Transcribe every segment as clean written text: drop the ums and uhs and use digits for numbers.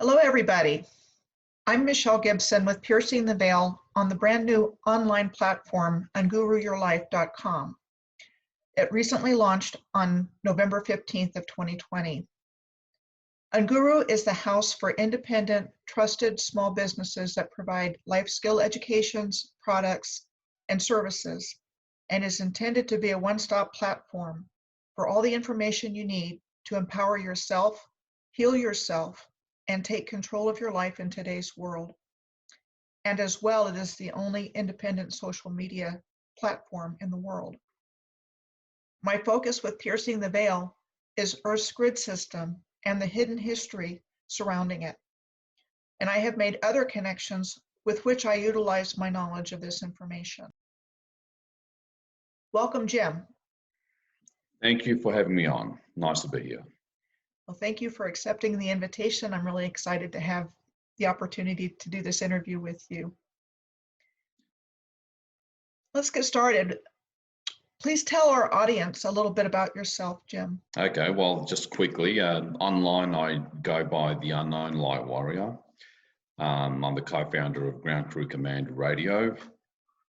Hello, everybody. I'm Michelle Gibson with Piercing the Veil on the brand new online platform, unguruyourlife.com. It recently launched on November 15th of 2020. Unguru is the house for independent, trusted small businesses that provide life skill educations, products, and services, and is intended to be a one-stop platform for all the information you need to empower yourself, heal yourself, and take control of your life in today's world. And as well, it is the only independent social media platform in the world. My focus with Piercing the Veil is Earth's grid system and the hidden history surrounding it. And I have made other connections with which I utilize my knowledge of this information. Welcome, Jim. Thank you for having me on. Nice to be here. Well, thank you for accepting the invitation. I'm really excited to have the opportunity to do this interview with you. Let's get started. Please tell our audience a little bit about yourself, Jim. Okay, well, just quickly, online I go by the unknown Lightwarrior. I'm the co-founder of Ground Crew Command Radio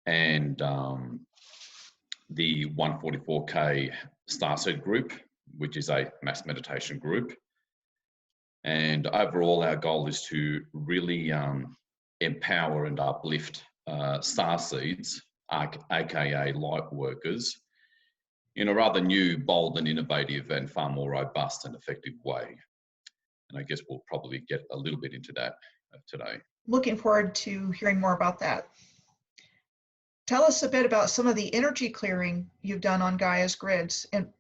and the 144K Starseed group, which is a mass meditation group. And overall, our goal is to really empower and uplift starseeds, aka light workers, in a rather new, bold and innovative and far more robust and effective way. And I guess we'll probably get a little bit into that today. Looking forward to hearing more about that. Tell us a bit about some of the energy clearing you've done on Gaia's grids in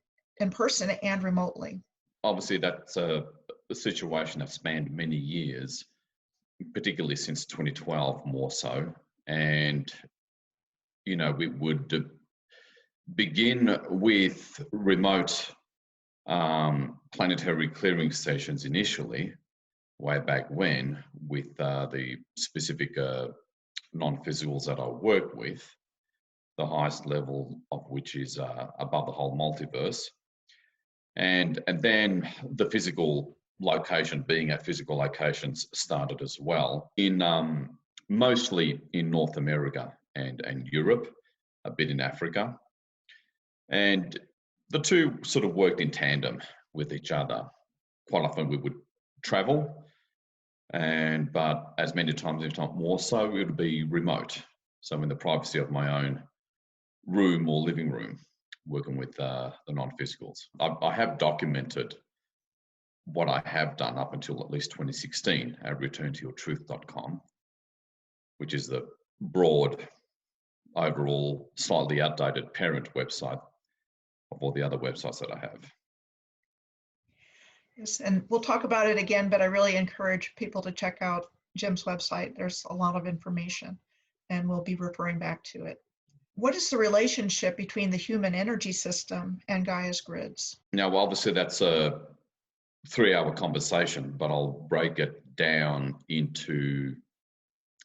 person and remotely. Obviously, that's a situation that spanned many years, particularly since 2012 more so. And, you know, we would begin with remote planetary clearing sessions initially, way back when, with the specific non-physicals that I work with, the highest level of which is above the whole multiverse. And then the physical location, being at physical locations, started as well in mostly in North America and Europe, a bit in Africa. And the two sort of worked in tandem with each other. Quite often we would travel, but as many times, if not more so, it would be remote. So in the privacy of my own room or living room, working with the non-physicals. I have documented what I have done up until at least 2016 at returntoyourtruth.com, which is the broad, overall, slightly outdated parent website of all the other websites that I have. Yes, and we'll talk about it again, but I really encourage people to check out Jim's website. There's a lot of information, and we'll be referring back to it. What is the relationship between the human energy system and Gaia's grids? Now, well, obviously, that's a 3-hour conversation, but I'll break it down into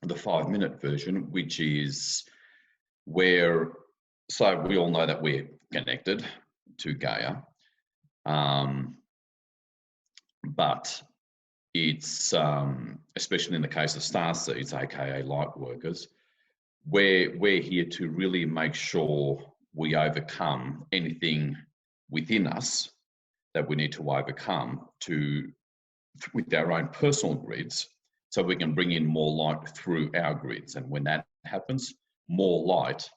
the 5-minute version, which is where, so we all know that we're connected to Gaia, but it's, especially in the case of starseeds, aka light workers, we're here to really make sure we overcome anything within us that we need to overcome with our own personal grids, so we can bring in more light through our grids. And when that happens, more light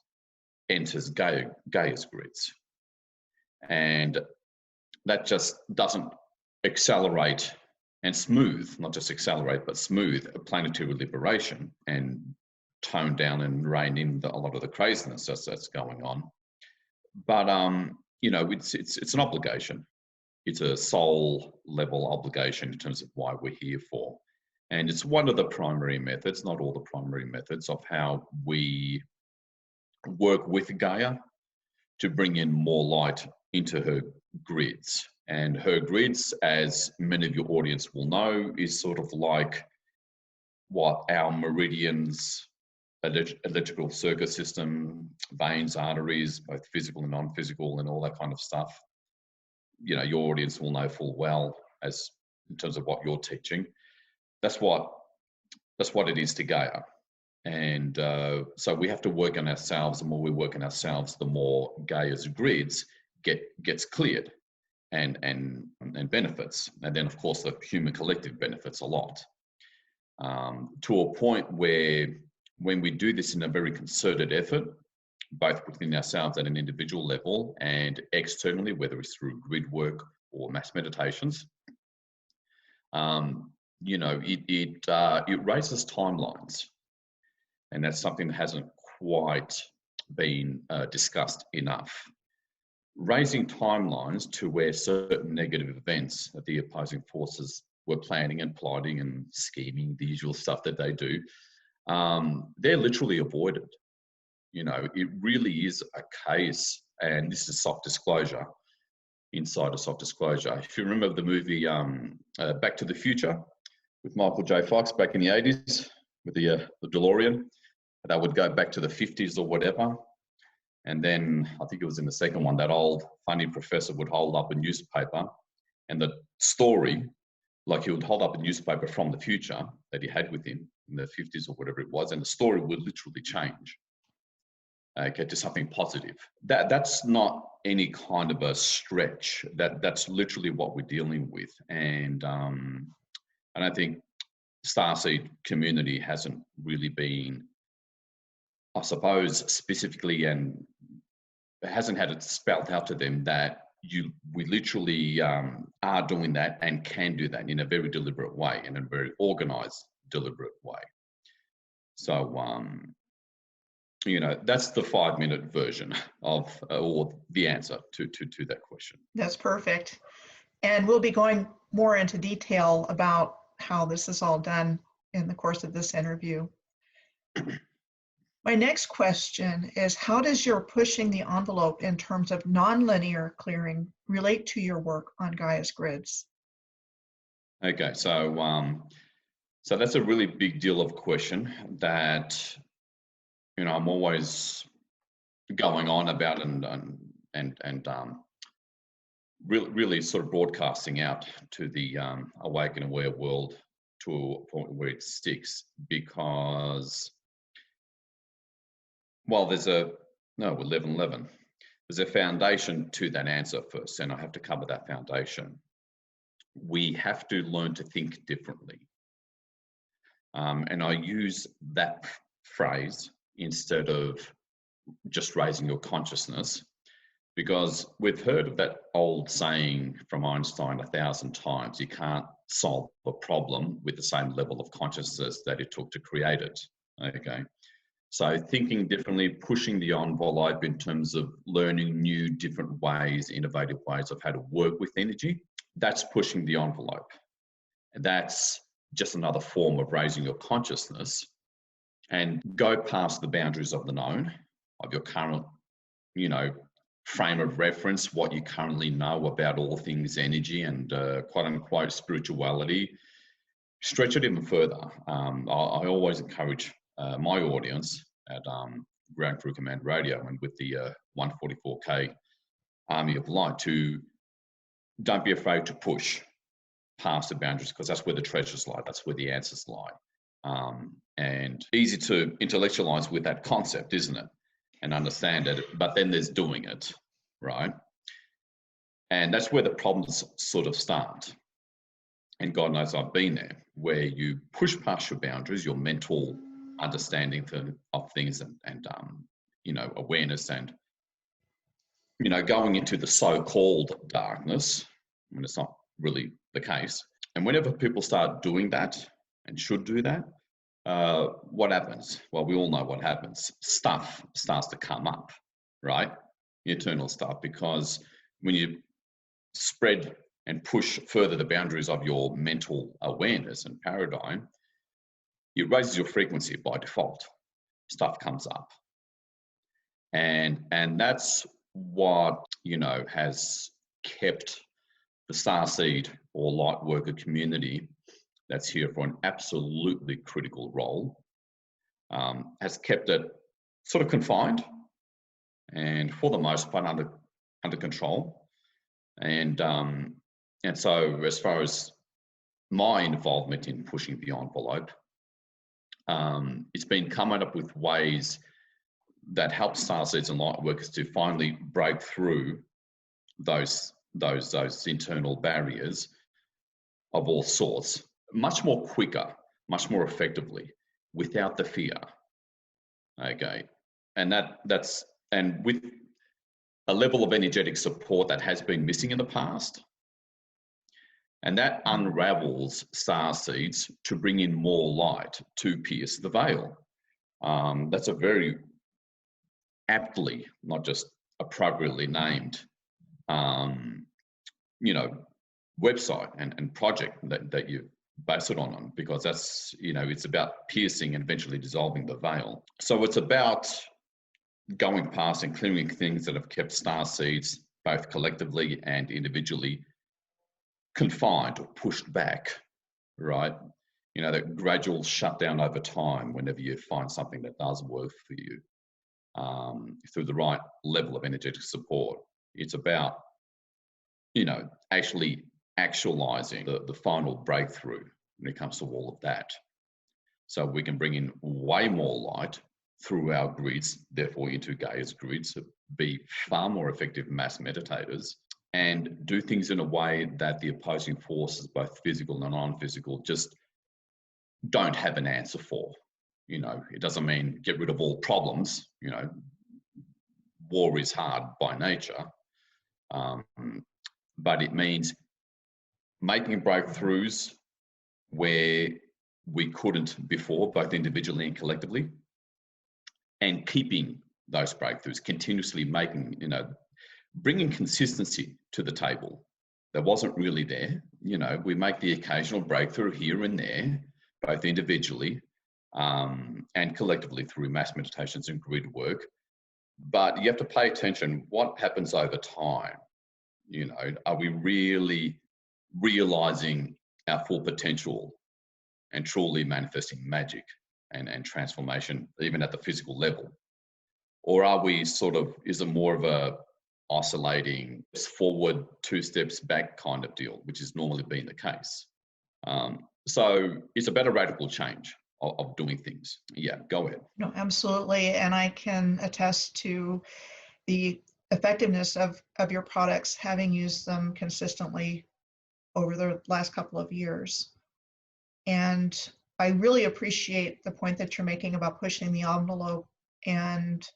enters Gaia's grids. And that just doesn't accelerate and smooth, not just accelerate, but smooth a planetary liberation and tone down and rein in a lot of the craziness that's going on. But you know, it's an obligation. It's a soul level obligation in terms of why we're here for. And it's one of the primary methods, not all the primary methods, of how we work with Gaia to bring in more light into her grids. And her grids, as many of your audience will know, is sort of like what our meridians, electrical circuit system, veins, arteries, both physical and non-physical, and all that kind of stuff. You know, your audience will know full well as in terms of what you're teaching. that's what it is to Gaia. And so we have to work on ourselves. The more we work on ourselves, the more Gaia's grids gets cleared and benefits. And then, of course, the human collective benefits a lot. To a point where when we do this in a very concerted effort, both within ourselves at an individual level and externally, whether it's through grid work or mass meditations, it raises timelines. And that's something that hasn't quite been discussed enough. Raising timelines to where certain negative events that the opposing forces were planning and plotting and scheming, the usual stuff that they do, they're literally avoided. It really is a case, and this is soft disclosure, inside of soft disclosure. If you remember the movie Back to the Future with Michael J. Fox back in the 80s with the DeLorean, they would go back to the 50s or whatever. And then I think it was in the second one, that old funny professor would hold up a newspaper, and the story, like he would hold up a newspaper from the future that he had with him in the 50s or whatever it was, and the story would literally change. Okay, to something positive. That's not any kind of a stretch. That's literally what we're dealing with. And I think Starseed community hasn't really been, I suppose, specifically, and hasn't had it spelled out to them that we literally are doing that and can do that in a very deliberate way, in a very organized, deliberate way. So, that's the 5-minute version of, or the answer to that question. That's perfect. And we'll be going more into detail about how this is all done in the course of this interview. My next question is, how does your pushing the envelope in terms of nonlinear clearing relate to your work on Gaia's grids? Okay, so that's a really big deal of question that I'm always going on about and really sort of broadcasting out to the awake and aware world to a point where it sticks, because, well, there's a 11. There's a foundation to that answer first, and I have to cover that foundation. We have to learn to think differently. And I use that phrase instead of just raising your consciousness, because we've heard of that old saying from Einstein 1,000 times: you can't solve a problem with the same level of consciousness that it took to create it. Okay, so thinking differently, pushing the envelope in terms of learning new, different ways, innovative ways of how to work with energy, that's pushing the envelope. And that's just another form of raising your consciousness and go past the boundaries of the known, of your current, frame of reference, what you currently know about all things energy and quote unquote spirituality. Stretch it even further. I always encourage my audience at Ground Crew Command Radio and with the 144K Army of Light to don't be afraid to push past the boundaries, because that's where the treasures lie, that's where the answers lie. And easy to intellectualize with that concept, isn't it? And understand it, but then there's doing it, right? And that's where the problems sort of start. And God knows I've been there, where you push past your boundaries, your mental understanding of things and awareness, and going into the so-called darkness when it's not really the case. And whenever people start doing that and should do that, what happens? Well, we all know what happens. Stuff starts to come up, right? Internal stuff, because when you spread and push further the boundaries of your mental awareness and paradigm, it raises your frequency by default. Stuff comes up. And that's what, has kept the Starseed or Lightworker community that's here for an absolutely critical role, has kept it sort of confined and for the most part under control. And so as far as my involvement in pushing the envelope. It's been coming up with ways that help starseeds and light workers to finally break through those internal barriers of all sorts, much more quicker, much more effectively, without the fear. Okay, and that's with a level of energetic support that has been missing in the past. And that unravels starseeds to bring in more light to pierce the veil. That's a very aptly, not just appropriately named, website and project that you base it on, because that's, it's about piercing and eventually dissolving the veil. So it's about going past and clearing things that have kept starseeds, both collectively and individually, confined or pushed back, right? That gradual shutdown over time whenever you find something that does work for you, through the right level of energetic support. It's about, actually actualizing the final breakthrough when it comes to all of that. So we can bring in way more light through our grids, therefore into Gaia's grids, be far more effective mass meditators, and do things in a way that the opposing forces, both physical and non-physical, just don't have an answer for. It doesn't mean get rid of all problems. War is hard by nature, but it means making breakthroughs where we couldn't before, both individually and collectively, and keeping those breakthroughs, continuously making, bringing consistency to the table that wasn't really there. We make the occasional breakthrough here and there, both individually and collectively through mass meditations and grid work. But you have to pay attention, what happens over time? Are we really realizing our full potential and truly manifesting magic and transformation, even at the physical level? Or are we is it more of a oscillating forward, 2 steps back kind of deal, which has normally been the case? So it's about a radical change of doing things. Yeah, go ahead. No, absolutely. And I can attest to the effectiveness of your products, having used them consistently over the last couple of years. And I really appreciate the point that you're making about pushing the envelope and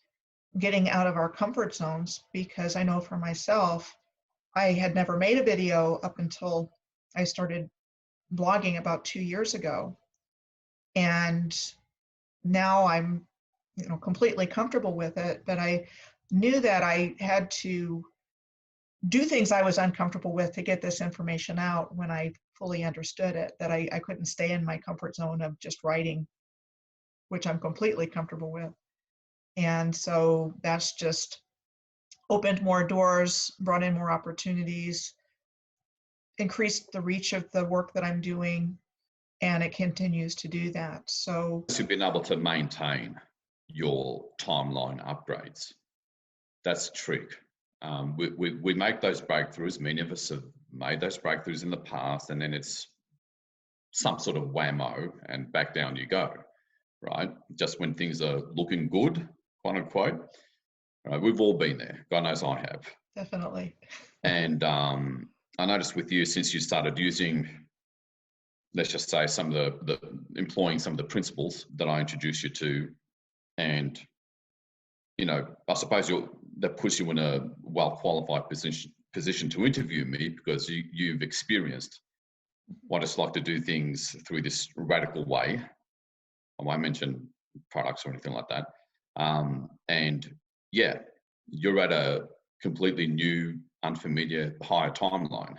getting out of our comfort zones, because I know for myself, I had never made a video up until I started blogging about 2 years ago. And now I'm, completely comfortable with it, but I knew that I had to do things I was uncomfortable with to get this information out when I fully understood it, that I couldn't stay in my comfort zone of just writing, which I'm completely comfortable with. And so that's just opened more doors, brought in more opportunities, increased the reach of the work that I'm doing, and it continues to do that. So you've been able to maintain your timeline upgrades. That's the trick. We make those breakthroughs. Many of us have made those breakthroughs in the past, and then it's some sort of whammo and back down you go, right? Just when things are looking good, quote unquote. Right? We've all been there. God knows I have. Definitely. And I noticed with you, since you started using, let's just say, some of the employing some of the principles that I introduced you to, and I suppose that puts you in a well-qualified position to interview me, because you've experienced what it's like to do things through this radical way. I won't mention products or anything like that. And yeah, you're at a completely new, unfamiliar, higher timeline,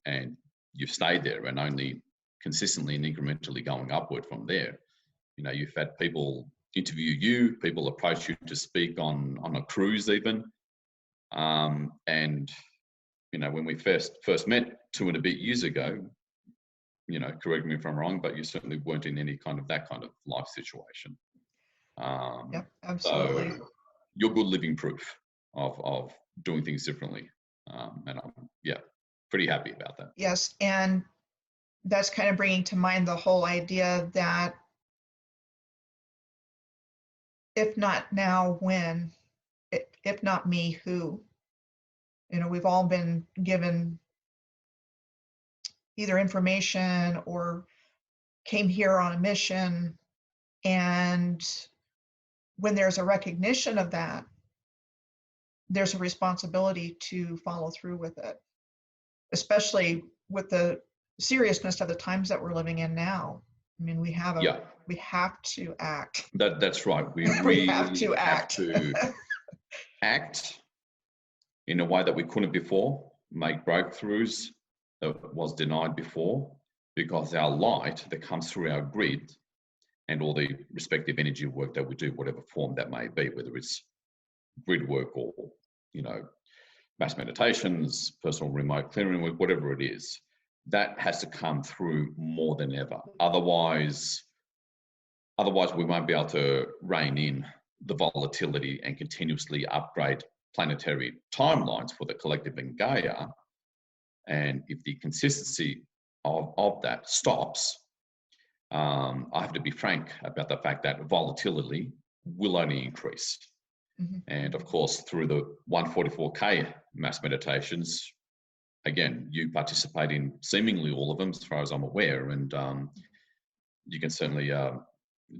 and you've stayed there and only consistently and incrementally going upward from there. You've had people interview you, people approach you to speak on a cruise even. And, when we first met 2 and a bit years ago, correct me if I'm wrong, but you certainly weren't in any that kind of life situation. Yep, absolutely. So you're good living proof of doing things differently. And I'm, pretty happy about that. Yes, and that's kind of bringing to mind the whole idea that if not now, when? If not me, who? You know, we've all been given either information or came here on a mission. And when there's a recognition of that, there's a responsibility to follow through with it, especially with the seriousness of the times that we're living in now. I mean, we have to act. That's right. We We really have to act. Act in a way that we couldn't before, make breakthroughs that was denied before, because our light that comes through our grid and all the respective energy work that we do, whatever form that may be, whether it's grid work or, you know, mass meditations, personal remote clearing work, whatever it is, that has to come through more than ever. Otherwise we won't be able to rein in the volatility and continuously upgrade planetary timelines for the collective in Gaia. And if the consistency of that stops, I have to be frank about the fact that volatility will only increase. Mm-hmm. And of course, through the 144K mass meditations, again, you participate in seemingly all of them as far as I'm aware. And you can certainly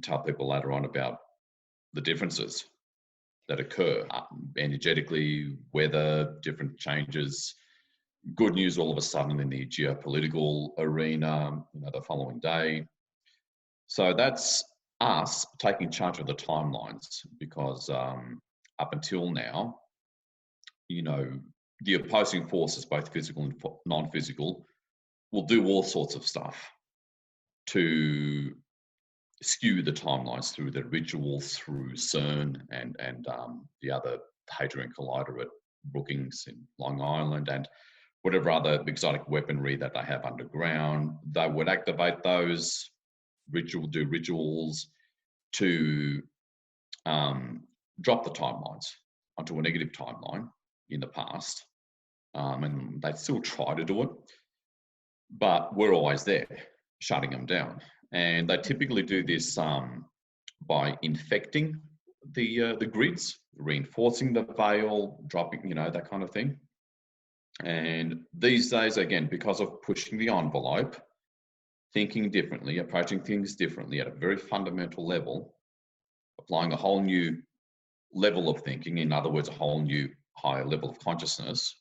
tell people later on about the differences that occur energetically, weather, different changes, good news all of a sudden in the geopolitical arena, you know, the following day. So that's us taking charge of the timelines, because up until now, you know, the opposing forces, both physical and non-physical, will do all sorts of stuff to skew the timelines through the rituals, through CERN and the other Hadron Collider at Brookings in Long Island, and whatever other exotic weaponry that they have underground. They would activate those, do rituals to drop the timelines onto a negative timeline in the past. And they still try to do it, but we're always there, shutting them down. And they typically do this by infecting the grids, reinforcing the veil, dropping, you know, that kind of thing. And these days, again, because of pushing the envelope, thinking differently, approaching things differently at a very fundamental level, applying a whole new level of thinking, in other words, a whole new higher level of consciousness,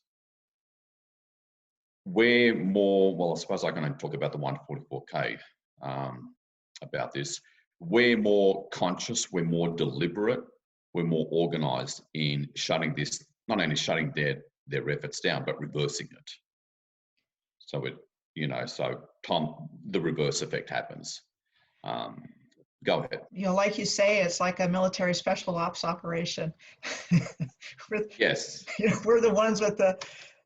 we're more, well, I suppose I'm going to talk about the 144K about this. We're more conscious, we're more deliberate, we're more organized in shutting this, not only shutting their efforts down, but reversing it. So it, you know, so the reverse effect happens. Go ahead. You know, like you say, it's like a military special ops operation. Yes. You know, we're the ones with the,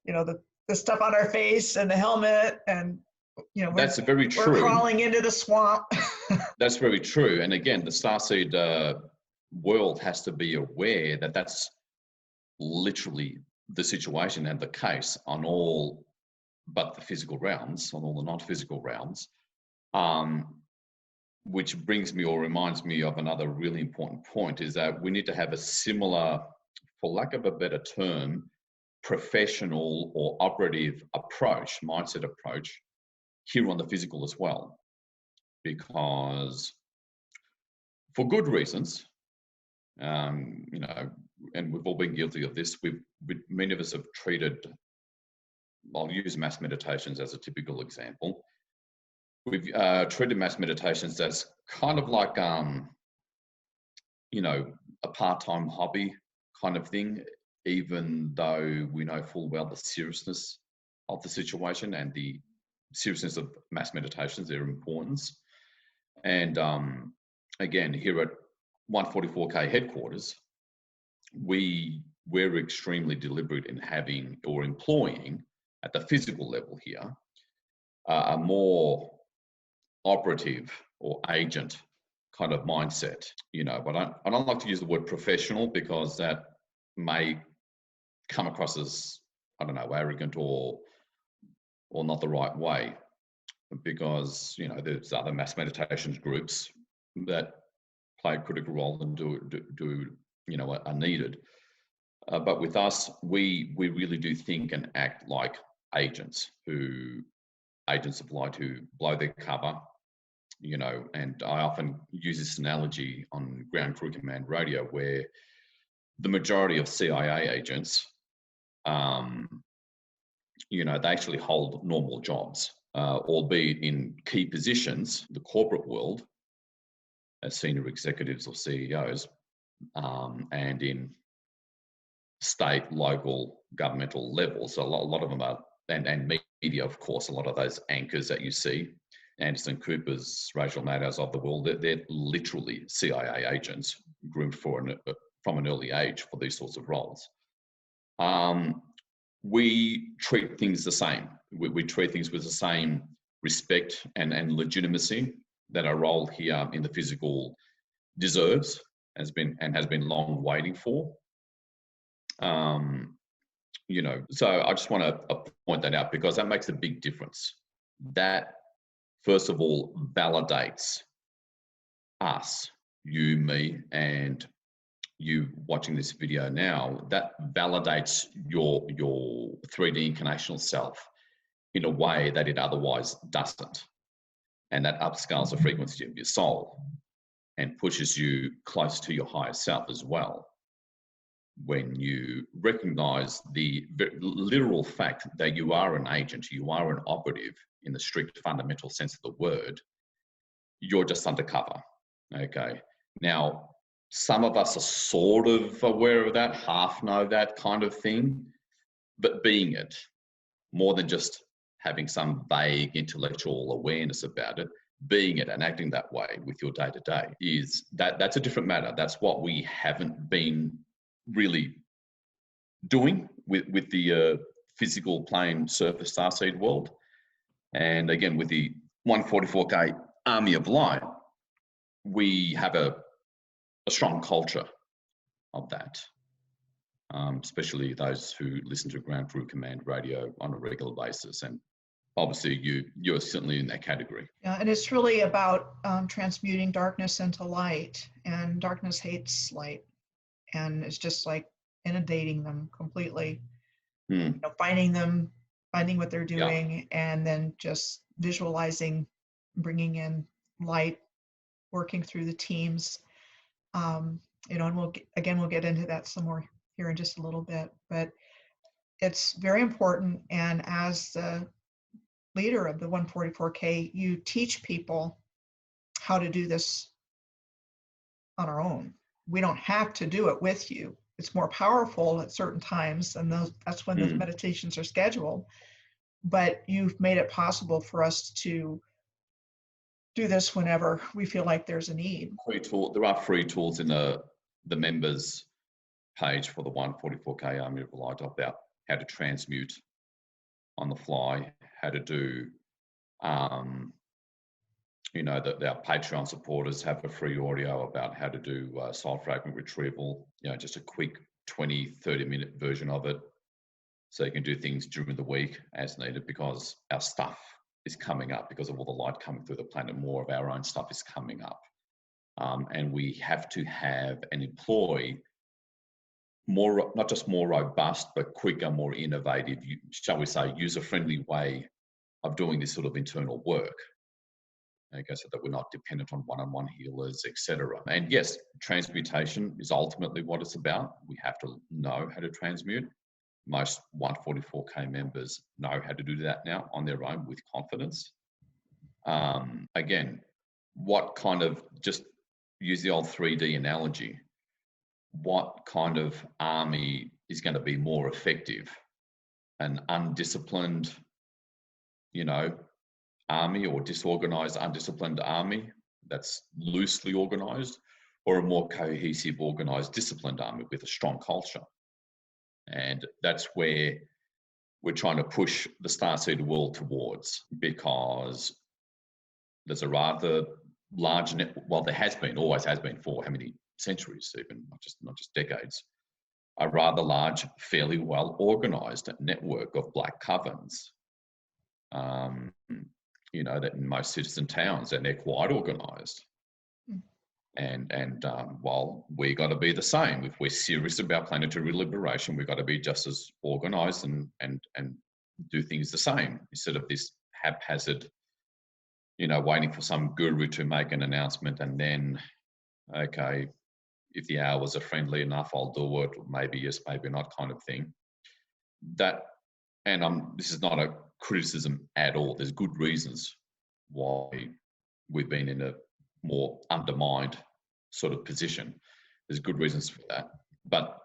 you know, the stuff on our face and the helmet, and you know, that's very true. We're crawling into the swamp. That's very true. And again, the starseed world has to be aware that that's literally the situation and the case on all but the physical realms, on all the non-physical realms, which brings me or reminds me of another really important point, is that we need to have a similar, for lack of a better term, professional or operative approach, mindset approach, here on the physical as well. Because for good reasons, you know, and we've all been guilty of this, many of us have treated, I'll use mass meditations as a typical example. We've treated mass meditations as kind of like, you know, a part-time hobby kind of thing, even though we know full well the seriousness of the situation and the seriousness of mass meditations, their importance. And again, here at 144K headquarters, we're extremely deliberate in having or employing at the physical level here a more operative or agent kind of mindset. You know, but I don't like to use the word professional, because that may come across as, I don't know, arrogant or not the right way. because, you know, there's other mass meditations groups that play a critical role and do you know, are needed. But with us, we really do think and act like agents of light who blow their cover, you know. And I often use this analogy on Ground Crew Command Radio, where the majority of CIA agents, you know, they actually hold normal jobs, albeit in key positions, the corporate world, as senior executives or CEOs, and in state, local, governmental levels. So a lot of them are, and media, of course, a lot of those anchors that you see, Anderson Cooper's, Rachel Maddow's of the world, they're literally CIA agents groomed from an early age for these sorts of roles. We treat things the same. We treat things with the same respect and legitimacy that our role here in the physical deserves, has been long waiting for. You know, so I just want to point that out, because that makes a big difference. That, first of all, validates us, you, me, and you watching this video now. That validates your 3D incarnational self in a way that it otherwise doesn't. And that upscales the frequency of your soul and pushes you close to your higher self as well. When you recognize the literal fact that you are an agent, you are an operative in the strict fundamental sense of the word, you're just undercover. Okay. Now, some of us are sort of aware of that, half know that kind of thing, but being it, more than just having some vague intellectual awareness about it, being it and acting that way with your day-to-day, that's a different matter. That's what we haven't been really doing with the physical plane surface starseed world. And again, with the 144K Army of Light, we have a strong culture of that, especially those who listen to Ground Crew Command Radio on a regular basis. And obviously you're certainly in that category. Yeah, and it's really about transmuting darkness into light, and darkness hates light, and it's just like inundating them completely. You know, finding what they're doing, and then just visualizing, bringing in light, working through the teams. You know, and we'll get into that some more here in just a little bit, but it's very important. And as the leader of the 144K, you teach people how to do this on our own. We don't have to do it with you. It's more powerful at certain times, and that's when those meditations are scheduled. But you've made it possible for us to do this whenever we feel like there's a need. There are free tools in the members page for the 144K Army of Light about how to transmute on the fly, how to do, you know, that our Patreon supporters have a free audio about how to do soul fragment retrieval, you know, just a quick 20-30 minute version of it. So you can do things during the week as needed, because our stuff is coming up because of all the light coming through the planet. More of our own stuff is coming up. And we have to have and employ more, not just more robust, but quicker, more innovative, shall we say, user-friendly way of doing this sort of internal work. Okay, so that we're not dependent on one-on-one healers, etc. And yes, transmutation is ultimately what it's about. We have to know how to transmute. Most 144K members know how to do that now on their own with confidence. Again, what kind of, just use the old 3D analogy, what kind of army is going to be more effective? An undisciplined, you know, army, or disorganized, undisciplined army that's loosely organized, or a more cohesive, organized, disciplined army with a strong culture? And that's where we're trying to push the starseed world towards, because there's a rather large well, there has been, always has been, for how many centuries, even not just decades, a rather large, fairly well organized network of black covens, that in most cities and towns, and they're quite organised. And while we got to be the same, if we're serious about planetary liberation, we've got to be just as organised and do things the same, instead of this haphazard, waiting for some guru to make an announcement and then, okay, if the hours are friendly enough, I'll do it, or maybe yes, maybe not, kind of thing. This is not a criticism at all. There's good reasons why we've been in a more undermined sort of position. There's good reasons for that. But,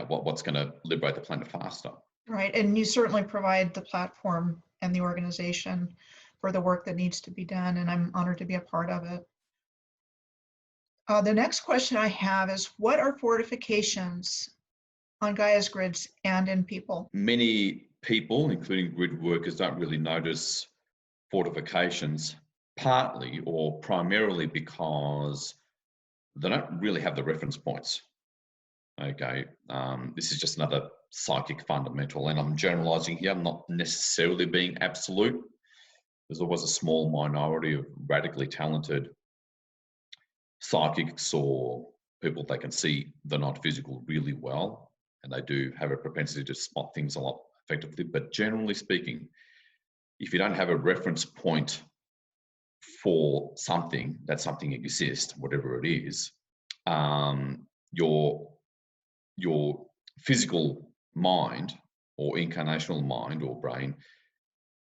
what's going to liberate the planet faster? Right. And you certainly provide the platform and the organization for the work that needs to be done. And I'm honored to be a part of it. The next question I have is, what are fortifications on Gaia's grids and in people? Many people, including grid workers, don't really notice fortifications, partly or primarily because they don't really have the reference points. Okay, this is just another psychic fundamental, and I'm generalizing here. I'm not necessarily being absolute. There's always a small minority of radically talented psychics or people that can see the non-physical really well, and they do have a propensity to spot things a lot effectively. But generally speaking, if you don't have a reference point for something, that something exists, whatever it is, your physical mind or incarnational mind or brain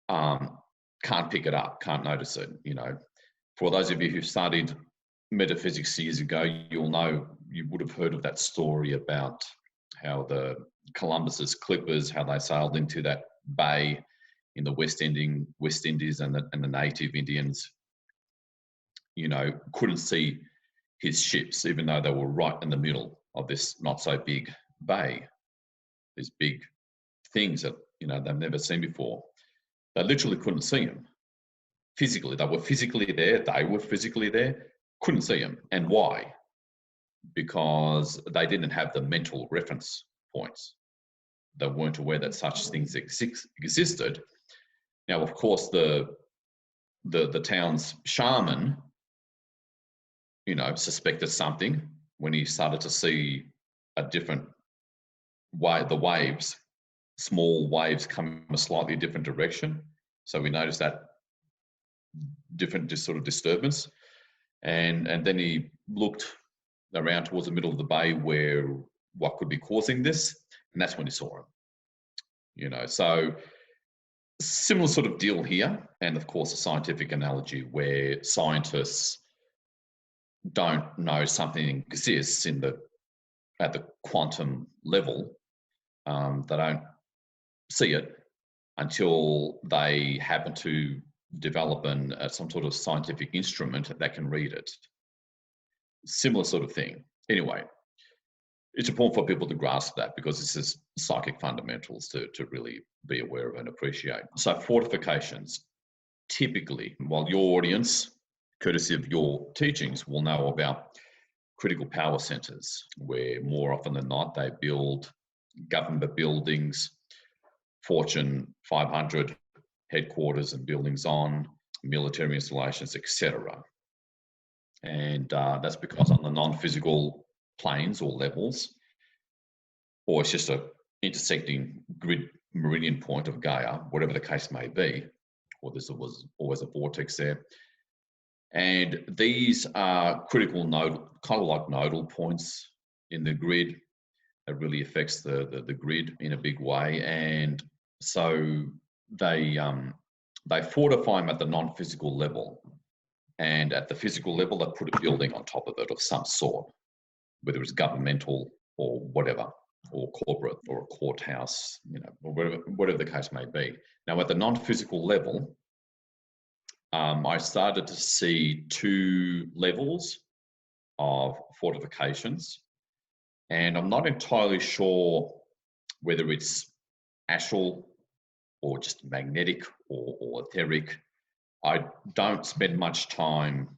can't pick it up, can't notice it. For those of you who studied metaphysics years ago, you would have heard of that story about how the Columbus's Clippers, how they sailed into that bay in the West Indies, and the native Indians, couldn't see his ships, even though they were right in the middle of this not so big bay, these big things that they've never seen before. They literally couldn't see them physically. They were physically there, couldn't see them. And why? Because they didn't have the mental reference points. They weren't aware that such things existed. Now, of course, the town's shaman, suspected something when he started to see a different way, the waves, small waves come a slightly different direction. So we noticed that different sort of disturbance. And then he looked around towards the middle of the bay where what could be causing this, and that's when he saw him. So similar sort of deal here. And of course, a scientific analogy where scientists don't know something exists at the quantum level. They don't see it until they happen to develop some sort of scientific instrument that can read it. Similar sort of thing. Anyway, it's important for people to grasp that, because this is psychic fundamentals to really be aware of and appreciate. So fortifications, typically, while your audience, courtesy of your teachings, will know about critical power centers, where more often than not they build government buildings, Fortune 500 headquarters and buildings on, military installations, etc. And that's because on the non-physical planes or levels, or it's just a intersecting grid meridian point of Gaia, whatever the case may be, or there's always a vortex there. And these are critical node, kind of like nodal points in the grid. That really affects the grid in a big way. And so they fortify them at the non-physical level. And at the physical level, they put a building on top of it of some sort, whether it's governmental or whatever, or corporate or a courthouse, or whatever the case may be. Now, at the non-physical level, I started to see two levels of fortifications, and I'm not entirely sure whether it's astral or just magnetic or etheric. I don't spend much time,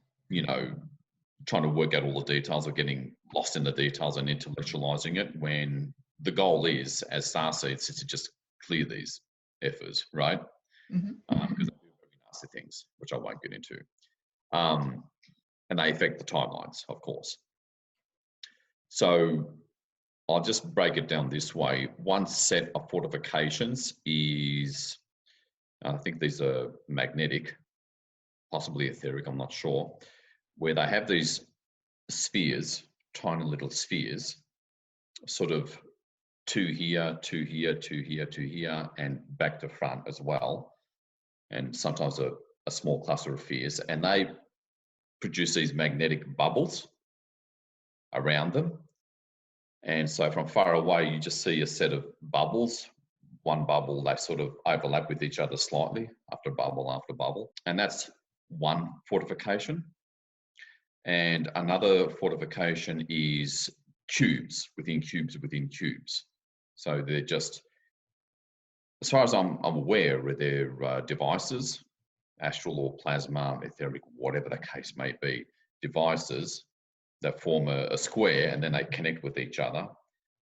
trying to work out all the details or getting lost in the details and intellectualizing it, when the goal is, as starseeds, is to just clear these effers, right? Mm-hmm. Because they do very nasty things, which I won't get into. And they affect the timelines, of course. So I'll just break it down this way. One set of fortifications is, I think these are magnetic, possibly etheric, I'm not sure, where they have these spheres, tiny little spheres, sort of two here, two here, two here, two here, and back to front as well. And sometimes a small cluster of spheres, and they produce these magnetic bubbles around them. And so from far away, you just see a set of bubbles. One bubble, they sort of overlap with each other slightly, after bubble after bubble. And that's one fortification. And another fortification is cubes within cubes within cubes. So they're just, as far as I'm aware, they're devices, astral or plasma, etheric, whatever the case may be, devices that form a square, and then they connect with each other,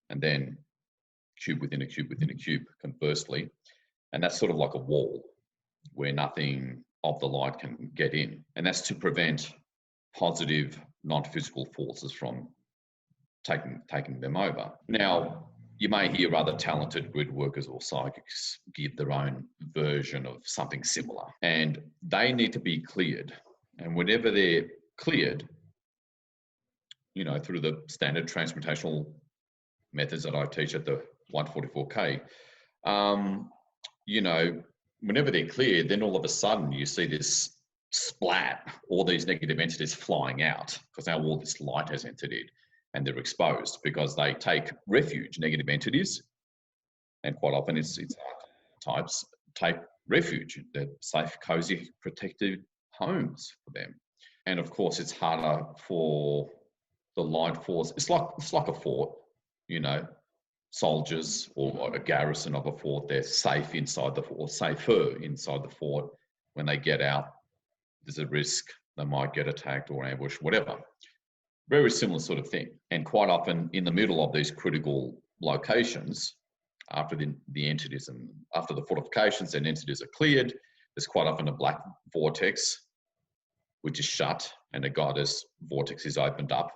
and then cube within a cube within a cube, conversely. And that's sort of like a wall where nothing of the light can get in. And that's to prevent positive non-physical forces from taking them over. Now, you may hear other talented grid workers or psychics give their own version of something similar, and they need to be cleared. And whenever they're cleared, you know, through the standard transmutational methods that I teach at the 144K, you know, whenever they're cleared, then all of a sudden you see this splat, all these negative entities flying out, because now all this light has entered it, and they're exposed because they take refuge. Negative entities, and quite often it's types, take refuge. They're safe, cozy, protected homes for them. And of course, it's harder for the light force. It's like a fort, you know, soldiers or a garrison of a fort. They're safe inside the fort, safer inside the fort. When they get out, there's a risk they might get attacked or ambushed, whatever. Very similar sort of thing. And quite often in the middle of these critical locations, after the entities and after the fortifications and entities are cleared, there's quite often a black vortex, which is shut, and a goddess vortex is opened up.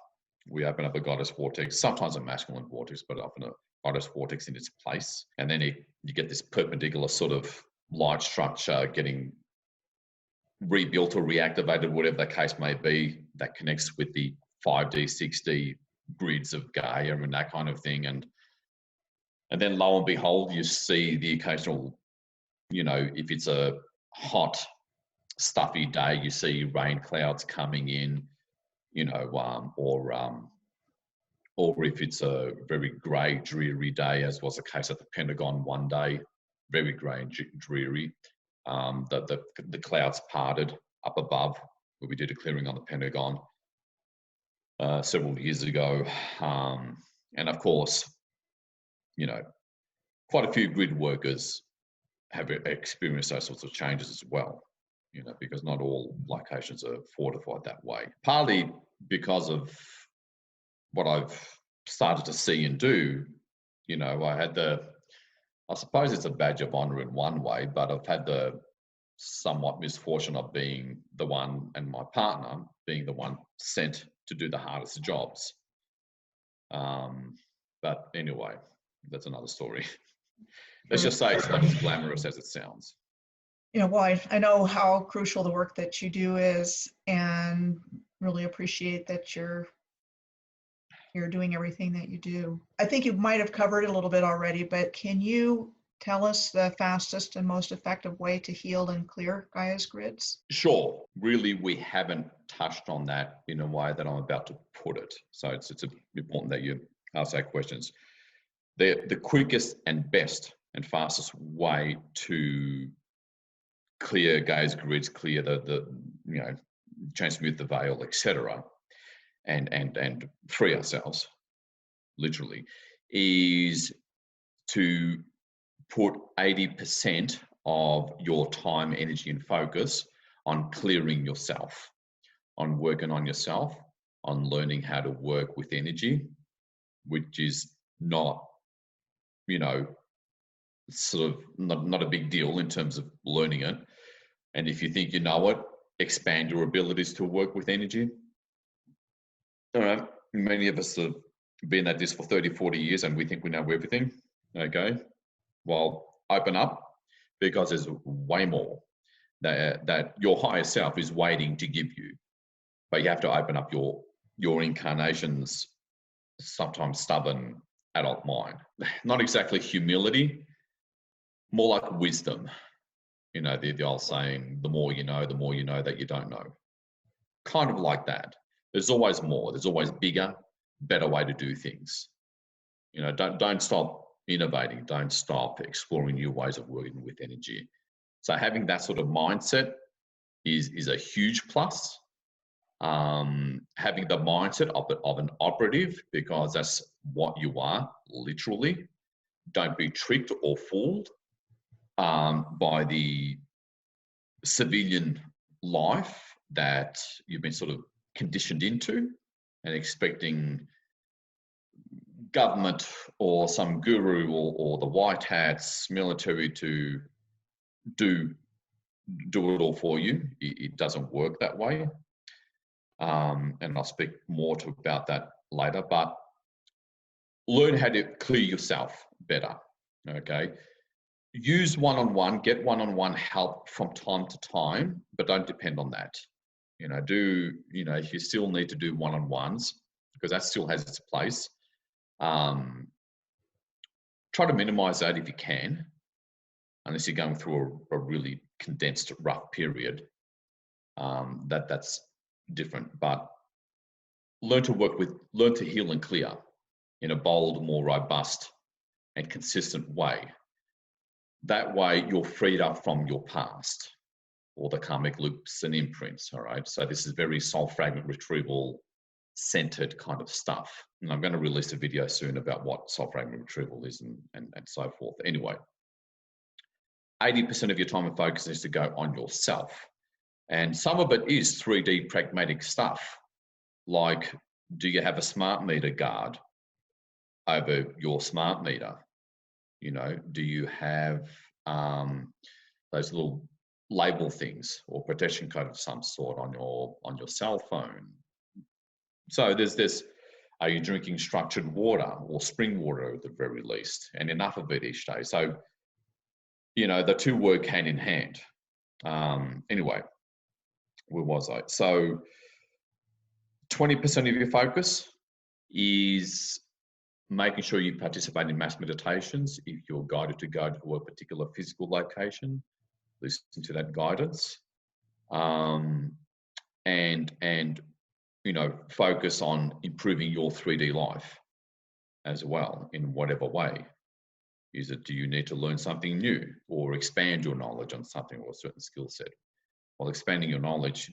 We open up a goddess vortex, sometimes a masculine vortex, but often a goddess vortex in its place. And then you get this perpendicular sort of light structure getting rebuilt or reactivated, whatever the case may be, that connects with the 5D, 6D grids of Gaia and that kind of thing. And then lo and behold, you see the occasional, you know, if it's a hot, stuffy day, you see rain clouds coming in, you know, or if it's a very grey, dreary day, as was the case at the Pentagon one day, very grey and dreary, the clouds parted up above, where we did a clearing on the Pentagon several years ago. And of course, you know, quite a few grid workers have experienced those sorts of changes as well, you know, because not all locations are fortified that way. Partly because of what I've started to see and do, you know, I suppose it's a badge of honor in one way, but I've had the somewhat misfortune of being the one, and my partner being the one sent to do the hardest jobs. But anyway, that's another story. Let's just say it's not as glamorous as it sounds. You know, well, I know how crucial the work that you do is, and really appreciate that you're doing everything that you do. I think you might have covered it a little bit already, but can you tell us the fastest and most effective way to heal and clear Gaia's grids? Sure. Really, we haven't touched on that in a way that I'm about to put it. So it's important that you ask that questions. The quickest and best and fastest way to clear Gaia's grids, clear the you know, transmute the veil, etc., and free ourselves, literally, is to put 80% of your time, energy, and focus on clearing yourself, on working on yourself, on learning how to work with energy, which is not, you know, sort of not a big deal in terms of learning it. And if you think you know it, expand your abilities to work with energy. All right, many of us have been at this for 30, 40 years and we think we know everything. Okay, well, open up, because there's way more that your higher self is waiting to give you. But you have to open up your incarnation's sometimes stubborn adult mind. Not exactly humility, more like wisdom. You know, the old saying, the more you know that you don't know. Kind of like that. There's always more. There's always bigger, better way to do things. You know, don't stop innovating. Don't stop exploring new ways of working with energy. So having that sort of mindset is a huge plus. Having the mindset of an operative, because that's what you are, literally. Don't be tricked or fooled by the civilian life that you've been sort of conditioned into, and expecting government or some guru or the white hats, military to do it all for you. It doesn't work that way. And I'll speak more about that later, but learn how to clear yourself better, okay? Use one-on-one, get one-on-one help from time to time, but don't depend on that. You know, if you still need to do one-on-ones, because that still has its place, try to minimize that if you can, unless you're going through a really condensed, rough period. That's different, but learn to heal and clear in a bold, more robust and consistent way. That way you're freed up from your past or the karmic loops and imprints, all right? So this is very soul fragment retrieval centered kind of stuff. And I'm going to release a video soon about what soul fragment retrieval is and so forth. Anyway, 80% of your time and focus needs to go on yourself. And some of it is 3D pragmatic stuff, like, do you have a smart meter guard over your smart meter? You know, do you have those little label things or protection code of some sort on your cell phone? So there's this, are you drinking structured water or spring water at the very least, and enough of it each day? So, you know, the two work hand in hand. Anyway, where was I? So 20% of your focus is making sure you participate in mass meditations. If you're guided to go to a particular physical location, listen to that guidance, and you know, focus on improving your 3D life as well in whatever way. Do you need to learn something new or expand your knowledge on something or a certain skill set? Well, expanding your knowledge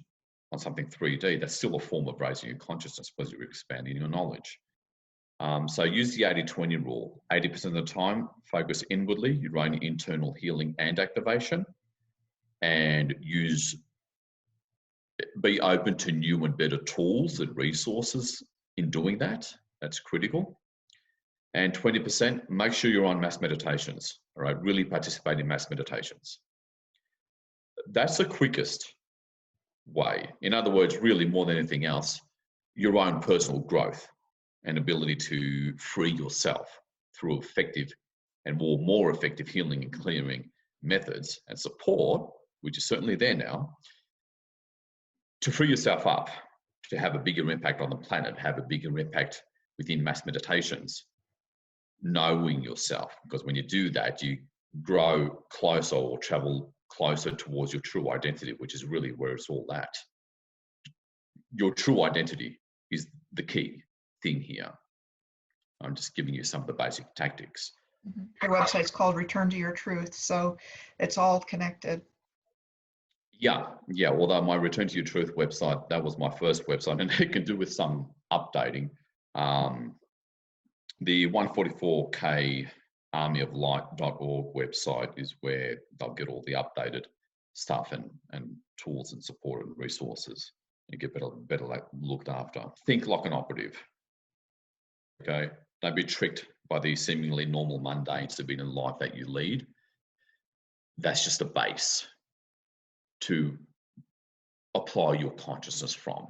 on something 3D, that's still a form of raising your consciousness because you're expanding your knowledge. So use the 80-20 rule. 80% of the time, focus inwardly, your own internal healing and activation, and be open to new and better tools and resources in doing that. That's critical. And 20%, make sure you're on mass meditations, all right? Really participate in mass meditations. That's the quickest way. In other words, really more than anything else, your own personal growth and ability to free yourself through effective and more effective healing and clearing methods and support, which is certainly there now, to free yourself up, to have a bigger impact on the planet, have a bigger impact within mass meditations, knowing yourself. Because when you do that, you grow closer or travel closer towards your true identity, which is really where it's all at. Your true identity is the key thing here. I'm just giving you some of the basic tactics. Your website's called Return to Your Truth, so it's all connected. Yeah. Although my Return to Your Truth website, that was my first website, and it can do with some updating. The 144K armyoflight.org website is where they'll get all the updated stuff and tools and support and resources. You get better looked after. Think like an operative. Okay, don't be tricked by the seemingly normal mundane civilian life that you lead. That's just a base. to apply your consciousness from.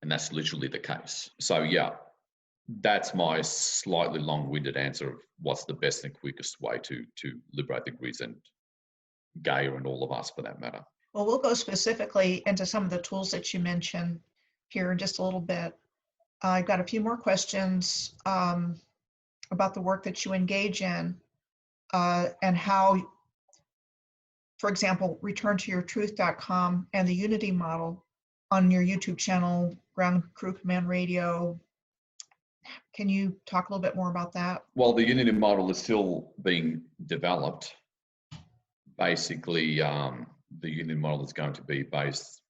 And that's literally the case. So yeah, that's my slightly long-winded answer of what's the best and quickest way to liberate the grids and Gaia and all of us for that matter. Well, we'll go specifically into some of the tools that you mentioned here in just a little bit. I've got a few more questions about the work that you engage in and how, for example, returntoyourtruth.com and the Unity model on your YouTube channel, Ground Crew Command Radio. Can you talk a little bit more about that? Well, the Unity model is still being developed. Basically, the Unity model is going to be based,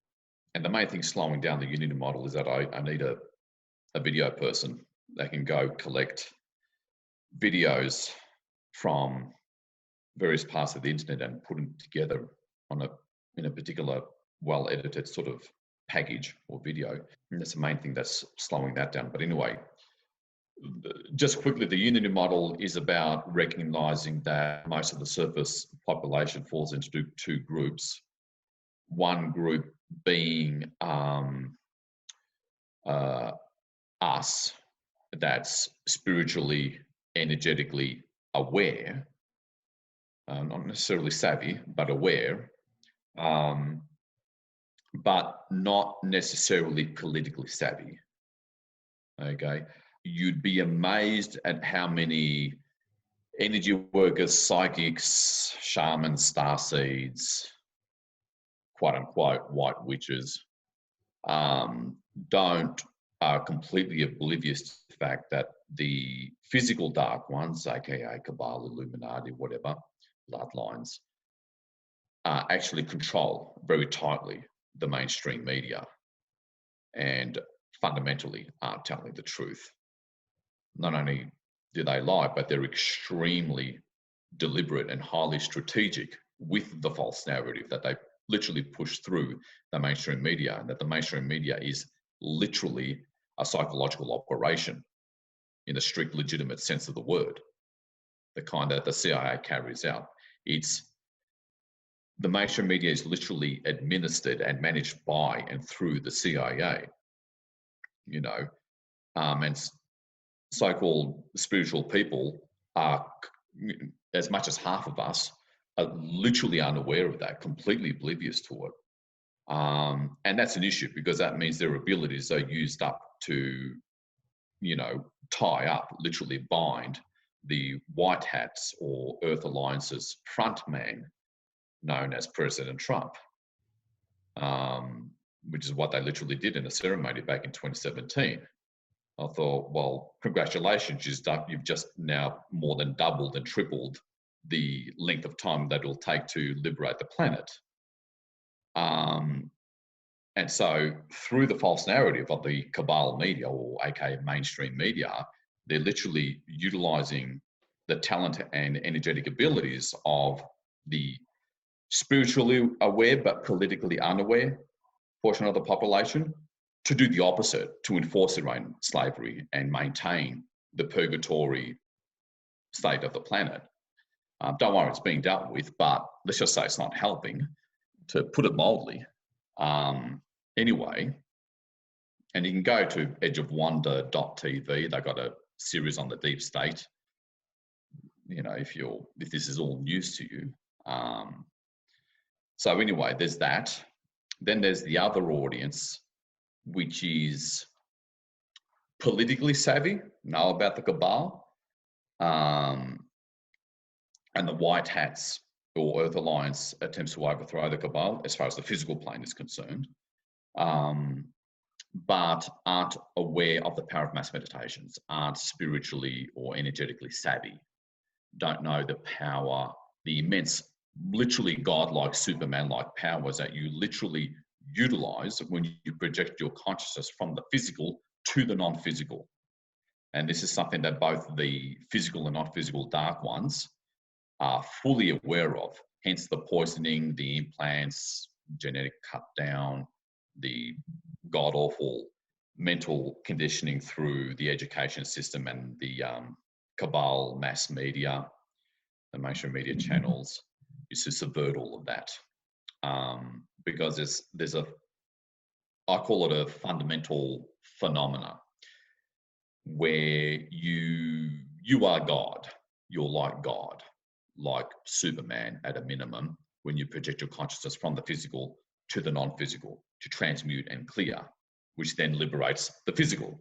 and the main thing slowing down the Unity model is that I need a video person that can go collect videos from various parts of the internet and put them together in a particular well-edited sort of package or video. And that's the main thing that's slowing that down. But anyway, just quickly, the Unity model is about recognizing that most of the surface population falls into two groups. One group being us, that's spiritually, energetically aware, not necessarily savvy, but aware, but not necessarily politically savvy. Okay, you'd be amazed at how many energy workers, psychics, shamans, starseeds, quote unquote white witches, are completely oblivious to the fact that the physical dark ones, aka Cabal, Illuminati, whatever, bloodlines, actually control very tightly the mainstream media and fundamentally aren't telling the truth. Not only do they lie, but they're extremely deliberate and highly strategic with the false narrative that they literally push through the mainstream media, and that the mainstream media is literally a psychological operation in the strict legitimate sense of the word, the kind that the CIA carries out. The mainstream media is literally administered and managed by and through the CIA, and so-called spiritual people are, as much as half of us, are literally unaware of that, completely oblivious to it. And that's an issue, because that means their abilities are used up to, tie up, literally bind the white hats or Earth Alliance's front man, known as President Trump, which is what they literally did in a ceremony back in 2017. I thought, well, congratulations, you've just now more than doubled and tripled the length of time that it'll take to liberate the planet. And so through the false narrative of the Cabal media, or aka mainstream media, they're literally utilizing the talent and energetic abilities of the spiritually aware but politically unaware portion of the population to do the opposite, to enforce their own slavery and maintain the purgatory state of the planet. Don't worry, it's being dealt with, but let's just say it's not helping, to put it mildly. Anyway, and you can go to edgeofwonder.tv. They've got a series on the deep state, if this is all news to you. So anyway, there's that. Then there's the other audience, which is politically savvy, know about the Cabal, and the white hats or Earth Alliance attempts to overthrow the Cabal as far as the physical plane is concerned, but aren't aware of the power of mass meditations, aren't spiritually or energetically savvy, don't know the power, the immense, literally godlike, Superman-like powers that you literally utilize when you project your consciousness from the physical to the non-physical. And this is something that both the physical and non-physical dark ones are fully aware of, hence the poisoning, the implants, genetic cut down, the god-awful mental conditioning through the education system and the Cabal mass media, the mainstream media channels, is to subvert all of that. because there's a, I call it a fundamental phenomena where you are God. You're like God, like Superman at a minimum, when you project your consciousness from the physical to the non-physical, to transmute and clear, which then liberates the physical.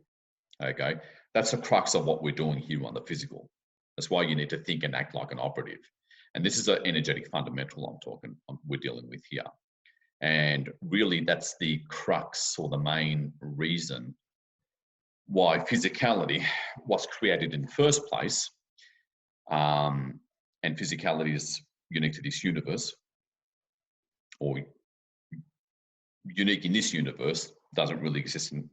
Okay, that's the crux of what we're doing here on the physical. That's why you need to think and act like an operative. And this is an energetic fundamental we're dealing with here. And really that's the crux or the main reason why physicality was created in the first place. And physicality is unique to this universe, or unique in this universe, doesn't really exist in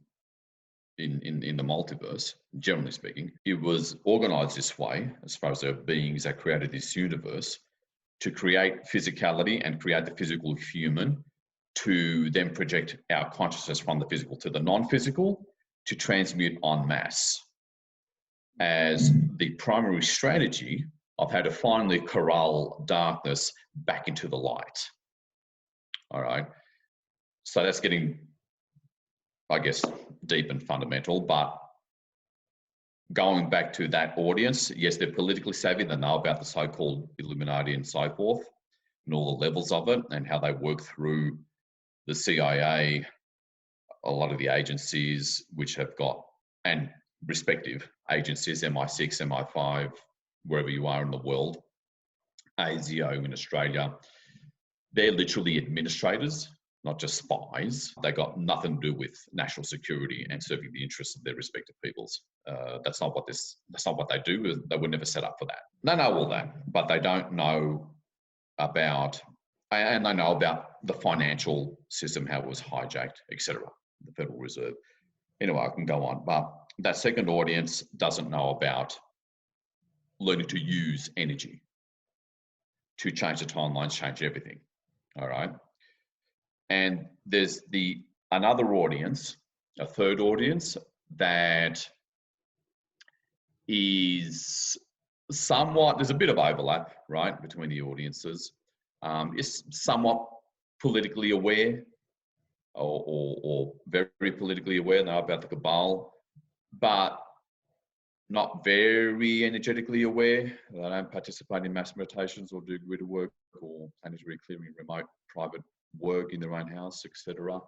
the multiverse, generally speaking. It was organized this way, as far as the beings that created this universe, to create physicality and create the physical human, to then project our consciousness from the physical to the non-physical, to transmute en masse as the primary strategy of how to finally corral darkness back into the light. All right. So that's getting, I guess, deep and fundamental, but going back to that audience, yes, they're politically savvy. They know about the so-called Illuminati and so forth, and all the levels of it, and how they work through the CIA, a lot of the agencies which have got, and respective agencies, MI6, MI5, wherever you are in the world, ASIO in Australia, they're literally administrators, not just spies. They got nothing to do with national security and serving the interests of their respective peoples. That's not what they do. They were never set up for that. They know all that, but they don't know about, and they know about the financial system, how it was hijacked, etc. The Federal Reserve. Anyway, I can go on, but that second audience doesn't know about learning to use energy to change the timelines, change everything. All right. And there's another audience, a third audience, that is somewhat, there's a bit of overlap, right, between the audiences. Is somewhat politically aware, or very politically aware, know about the cabal, but not very energetically aware. They don't participate in mass meditations or do grid work or planetary clearing, remote private work in their own house, etc.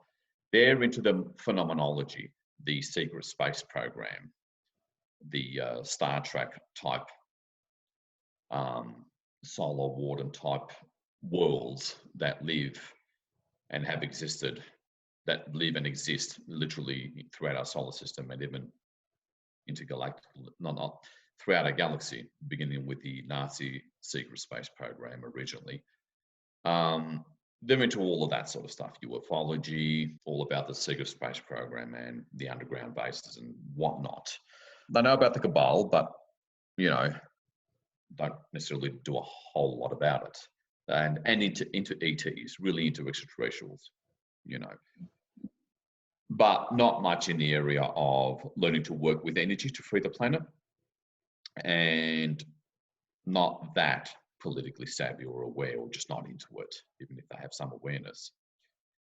They're into the phenomenology, the secret space program, the Star Trek type, Solar Warden type worlds that live and have existed, that live and exist literally throughout our solar system and even intergalactic, not throughout our galaxy, beginning with the Nazi secret space program originally. They're into all of that sort of stuff, ufology, all about the secret space program and the underground bases and whatnot. They know about the cabal, but, don't necessarily do a whole lot about it. And into ETs, really into extraterrestrials, but not much in the area of learning to work with energy to free the planet, and not that politically savvy or aware, or just not into it, even if they have some awareness.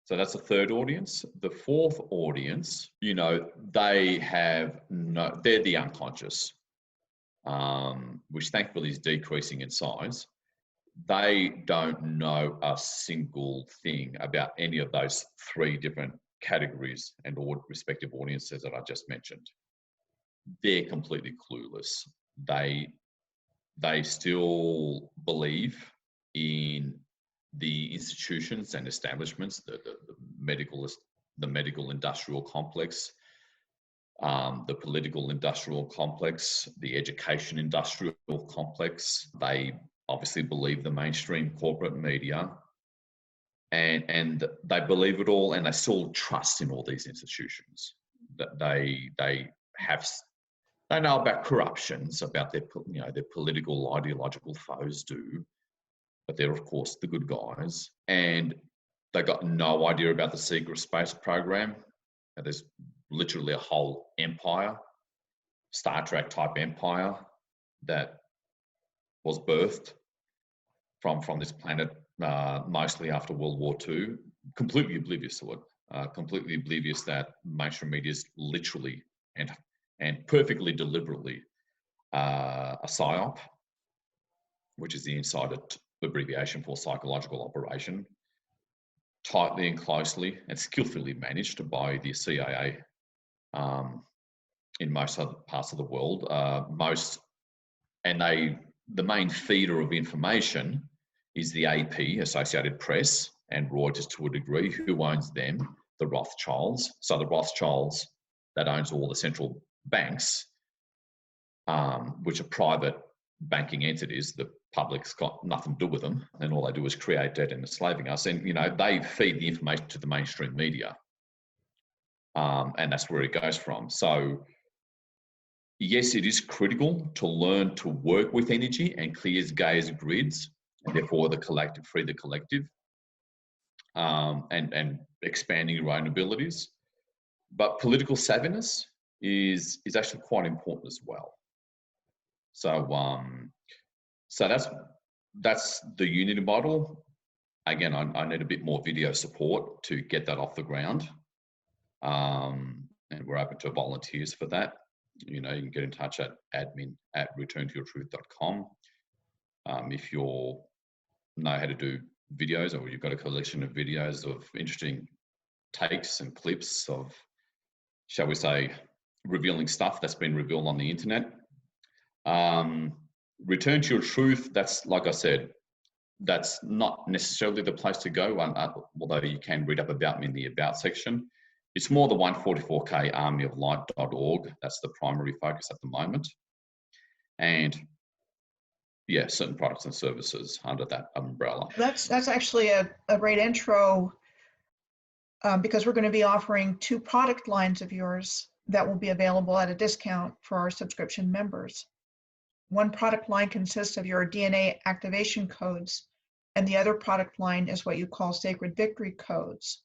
So that's the third audience. The fourth audience, they have they're the unconscious, which thankfully is decreasing in size. They don't know a single thing about any of those three different categories and respective audiences that I just mentioned. They're completely clueless. They still believe in the institutions and establishments, the medical industrial complex, the political industrial complex, the education industrial complex. They obviously believe the mainstream corporate media, and they believe it all, and they still trust in all these institutions. That they know about corruptions, about their political ideological foes do, but they're of course the good guys, and they got no idea about the secret space program. And there's literally a whole empire, Star Trek type empire, that was birthed from this planet mostly after World War II, completely oblivious to it, completely oblivious that mainstream media is literally and perfectly deliberately a PSYOP, which is the insider abbreviation for psychological operation, tightly and closely and skillfully managed by the CIA in most other parts of the world. The main feeder of information is the AP, Associated Press, and Reuters to a degree. Who owns them? The Rothschilds. So the Rothschilds, that owns all the central banks, which are private banking entities. The public's got nothing to do with them, and all they do is create debt and enslaving us. And they feed the information to the mainstream media, and that's where it goes from. So yes, it is critical to learn to work with energy and clear Gaia's grids, and therefore the collective, free the collective, and expanding your own abilities. But political savviness is actually quite important as well. So that's the Unity model. Again, I need a bit more video support to get that off the ground, and we're open to volunteers for that. You can get in touch at admin@returntoyourtruth.com. If you know how to do videos, or you've got a collection of videos of interesting takes and clips of, shall we say, revealing stuff that's been revealed on the internet. Return to Your Truth, that's, like I said, that's not necessarily the place to go, although you can read up about me in the About section. It's more the 144K armyoflight.org. That's the primary focus at the moment. And yeah, certain products and services under that umbrella. That's actually a great intro, because we're going to be offering 2 product lines of yours that will be available at a discount for our subscription members. One product line consists of your DNA activation codes, and the other product line is what you call Sacred Victory codes.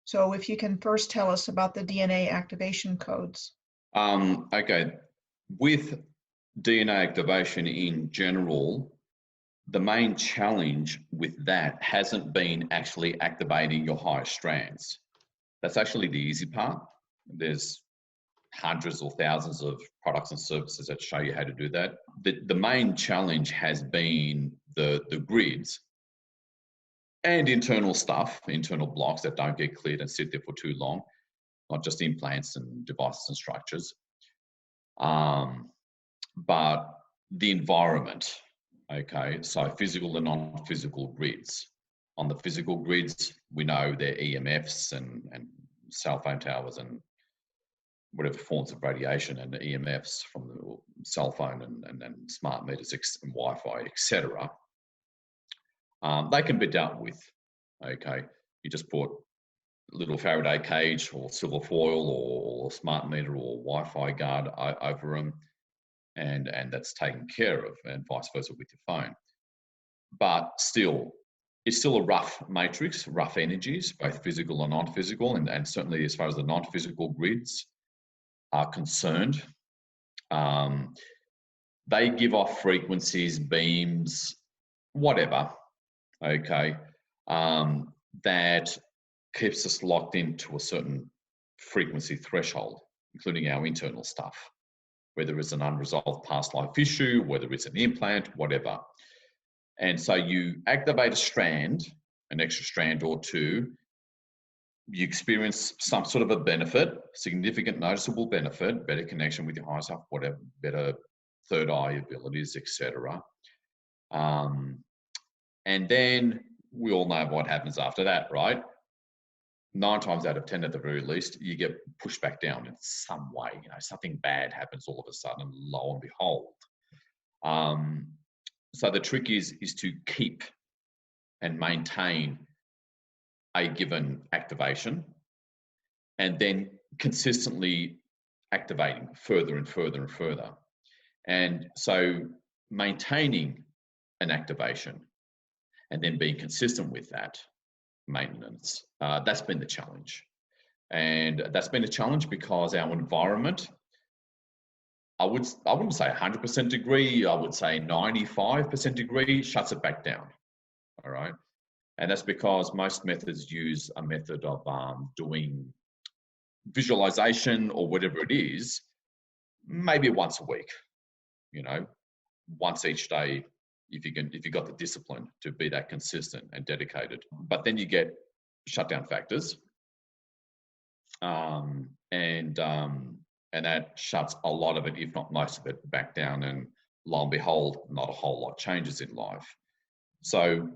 So if you can first tell us about the DNA activation codes. Okay. With DNA activation in general, the main challenge with that hasn't been actually activating your higher strands. That's actually the easy part. There's hundreds or thousands of products and services that show you how to do that. The main challenge has been the grids and internal stuff, internal blocks that don't get cleared and sit there for too long, not just implants and devices and structures, but the environment. Okay, so physical and non-physical grids. On the physical grids, we know they're EMFs and cell phone towers and whatever forms of radiation, and the EMFs from the cell phone and smart meters and Wi-Fi, etc. They can be dealt with. Okay, you just put a little Faraday cage or silver foil or smart meter or Wi-Fi guard over them, and that's taken care of, and vice versa with your phone. But still, it's still a rough matrix, rough energies, both physical and non-physical, and certainly as far as the non-physical grids are concerned, they give off frequencies, beams, whatever, okay, that keeps us locked into a certain frequency threshold, including our internal stuff, whether it's an unresolved past life issue, whether it's an implant, whatever. And so you activate a strand, an extra strand or two, you experience some sort of a benefit, significant noticeable benefit, better connection with your higher self, whatever, better third eye abilities, etc. And then we all know what happens after that, right? 9 times out of 10 at the very least, you get pushed back down in some way. Something bad happens all of a sudden, lo and behold. So the trick is to keep and maintain a given activation, and then consistently activating further and further and further. And so maintaining an activation and then being consistent with that maintenance, that's been the challenge. And that's been a challenge because our environment, I wouldn't say 100% degree, I would say 95% degree, shuts it back down. all right? And that's because most methods use a method of doing visualization or whatever it is, maybe once a week, you know, once each day, if you got the discipline to be that consistent and dedicated. But then you get shutdown factors, and that shuts a lot of it, if not most of it, back down. And lo and behold, not a whole lot changes in life. So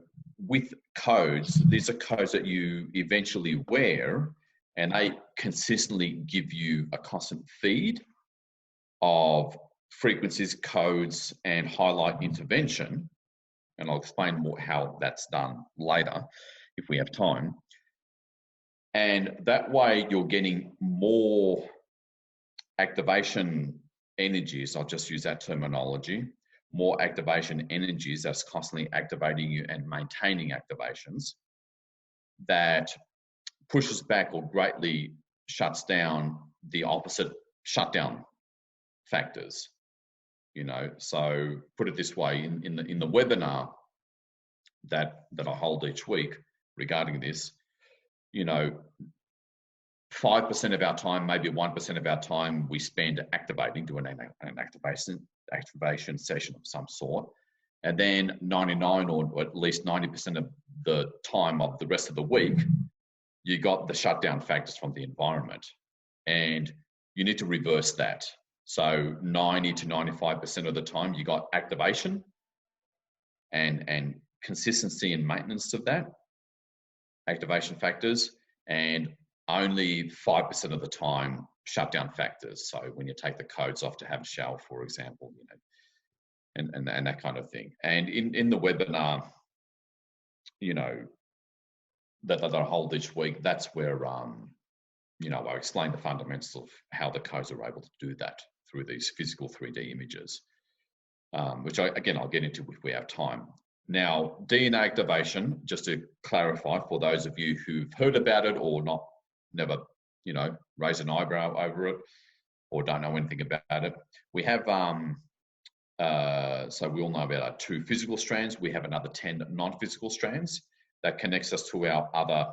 with codes, these are codes that you eventually wear, and they consistently give you a constant feed of frequencies, codes, and highlight intervention. And I'll explain more how that's done later if we have time. And that way you're getting more activation energies. I'll just use that terminology. More activation energies that's constantly activating you and maintaining activations that pushes back or greatly shuts down the opposite shutdown factors. You know, so put it this way, in the webinar that I hold each week regarding this, you know, 5% of our time, maybe 1% of our time we spend activating, doing an activation session of some sort. And then 99 or at least 90% of the time of the rest of the week, you got the shutdown factors from the environment. And you need to reverse that. So 90 to 95% of the time you got activation and consistency and maintenance of that, activation factors, and only 5% of the time shutdown factors. So when you take the codes off to have a shower, for example, you know, and that kind of thing. And in the webinar, you know, that I hold each week, that's where, you know, I explain the fundamentals of how the codes are able to do that through these physical 3D images, which I'll get into if we have time. Now, DNA activation, just to clarify for those of you who've heard about it or never, you know, raise an eyebrow over it or don't know anything about it. We have, so we all know about our 2 physical strands. We have another 10 non-physical strands that connects us to our other,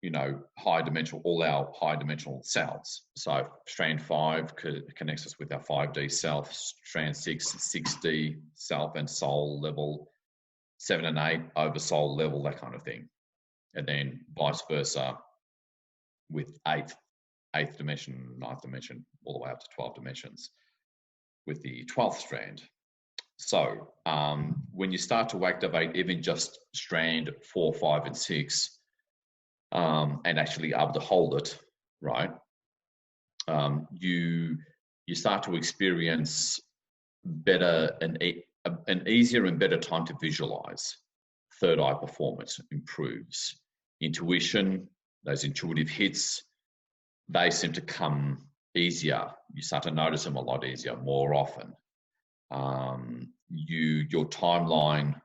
you know, all our high dimensional selves. So strand 5 connects us with our 5D self, strand 6, 6D self and soul level, 7 and 8 over soul level, that kind of thing. And then vice versa with 8th dimension, 9th dimension, all the way up to 12 dimensions with the 12th strand. So when you start to activate even just strand 4, 5, and 6, and actually able to hold it, right, you start to experience better an easier and better time to visualize. Third eye performance improves. Intuition, those intuitive hits, they seem to come easier. You start to notice them a lot easier, more often. Your timeline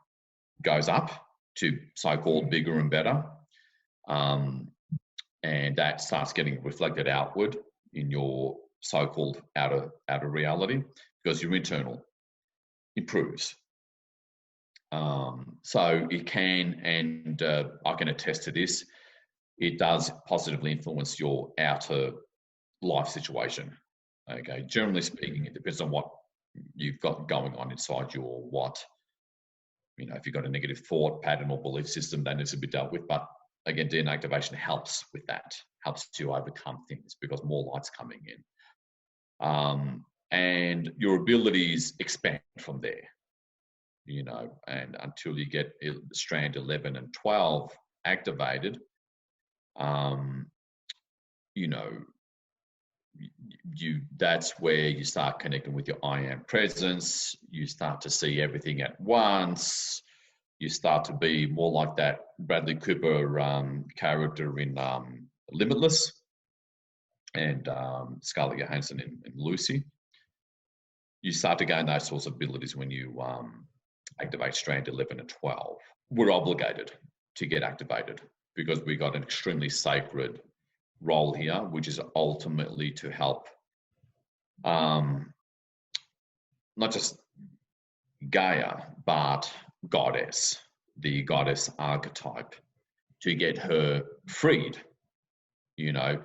goes up to so-called bigger and better. And that starts getting reflected outward in your so-called outer reality, because your internal improves. So it can, and I can attest to this, it does positively influence your outer life situation. Okay, generally speaking, it depends on what you've got going on inside you, or what, you know, if you've got a negative thought pattern or belief system that needs to be dealt with. But again, DNA activation helps with that, helps you overcome things because more light's coming in. And your abilities expand from there, you know, and until you get strand 11 and 12 activated, you know, that's where you start connecting with your I am presence. You start to see everything at once. You start to be more like that Bradley Cooper character in Limitless, and Scarlett Johansson in Lucy. You start to gain those sorts of abilities when you activate strand 11 and 12. We're obligated to get activated because we got an extremely sacred role here, which is ultimately to help not just Gaia, but Goddess, the goddess archetype to get her freed. You know,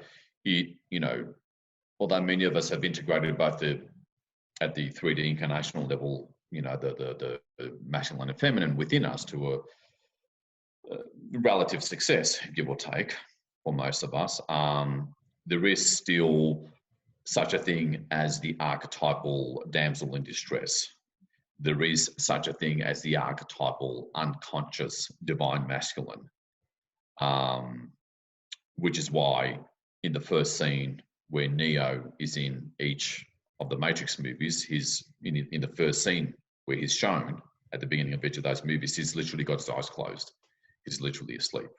although many of us have integrated both at the 3D incarnational level, the masculine and feminine within us to a relative success, give or take, for most of us, there is still such a thing as the archetypal damsel in distress. There is such a thing as the archetypal unconscious divine masculine, which is why in the first scene where Neo is in each of the Matrix movies, he's in the first scene where he's shown at the beginning of each of those movies, he's literally got his eyes closed. He's literally asleep.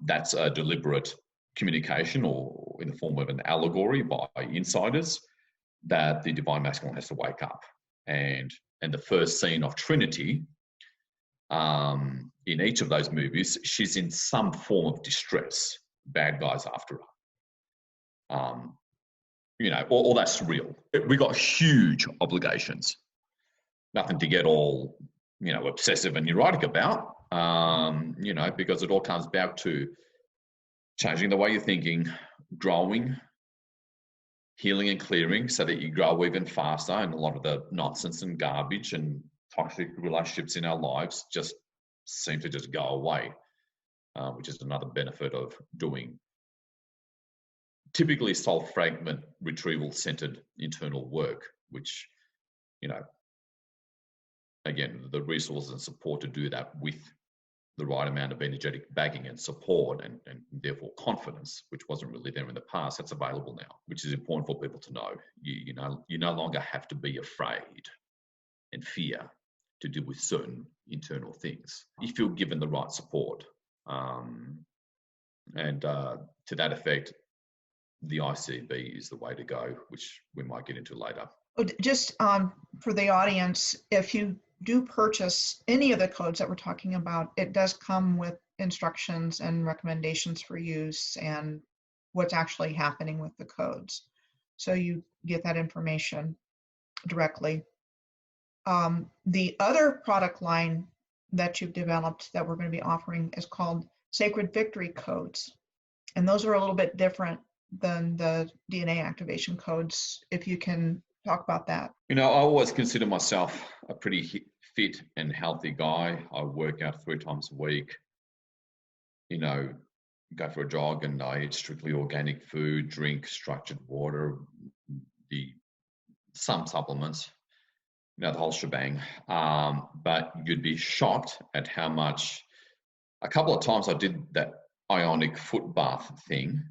That's a deliberate communication, or in the form of an allegory by insiders, that the divine masculine has to wake up. And the first scene of Trinity, in each of those movies, she's in some form of distress. Bad guys after her. All that's real. We got huge obligations. Nothing to get all, obsessive and neurotic about, because it all comes back to changing the way you're thinking, growing, healing and clearing so that you grow even faster, and a lot of the nonsense and garbage and toxic relationships in our lives just seem to just go away, which is another benefit of doing typically soul fragment retrieval centered internal work, which, again, the resources and support to do that with the right amount of energetic backing and support and therefore confidence, which wasn't really there in the past, that's available now, which is important for people to know. You no longer have to be afraid and fear to deal with certain internal things if you're given the right support. To that effect, the ICB is the way to go, which we might get into later. Just for the audience, if you do purchase any of the codes that we're talking about, it does come with instructions and recommendations for use and what's actually happening with the codes. So you get that information directly. The other product line that you've developed that we're going to be offering is called Sacred Victory Codes. And those are a little bit different than the DNA activation codes. If you can talk about that. I always consider myself a pretty fit and healthy guy. I work out 3 times a week, go for a jog, and I eat strictly organic food, drink structured water, some supplements, the whole shebang. But you'd be shocked at how much, a couple of times I did that ionic foot bath thing,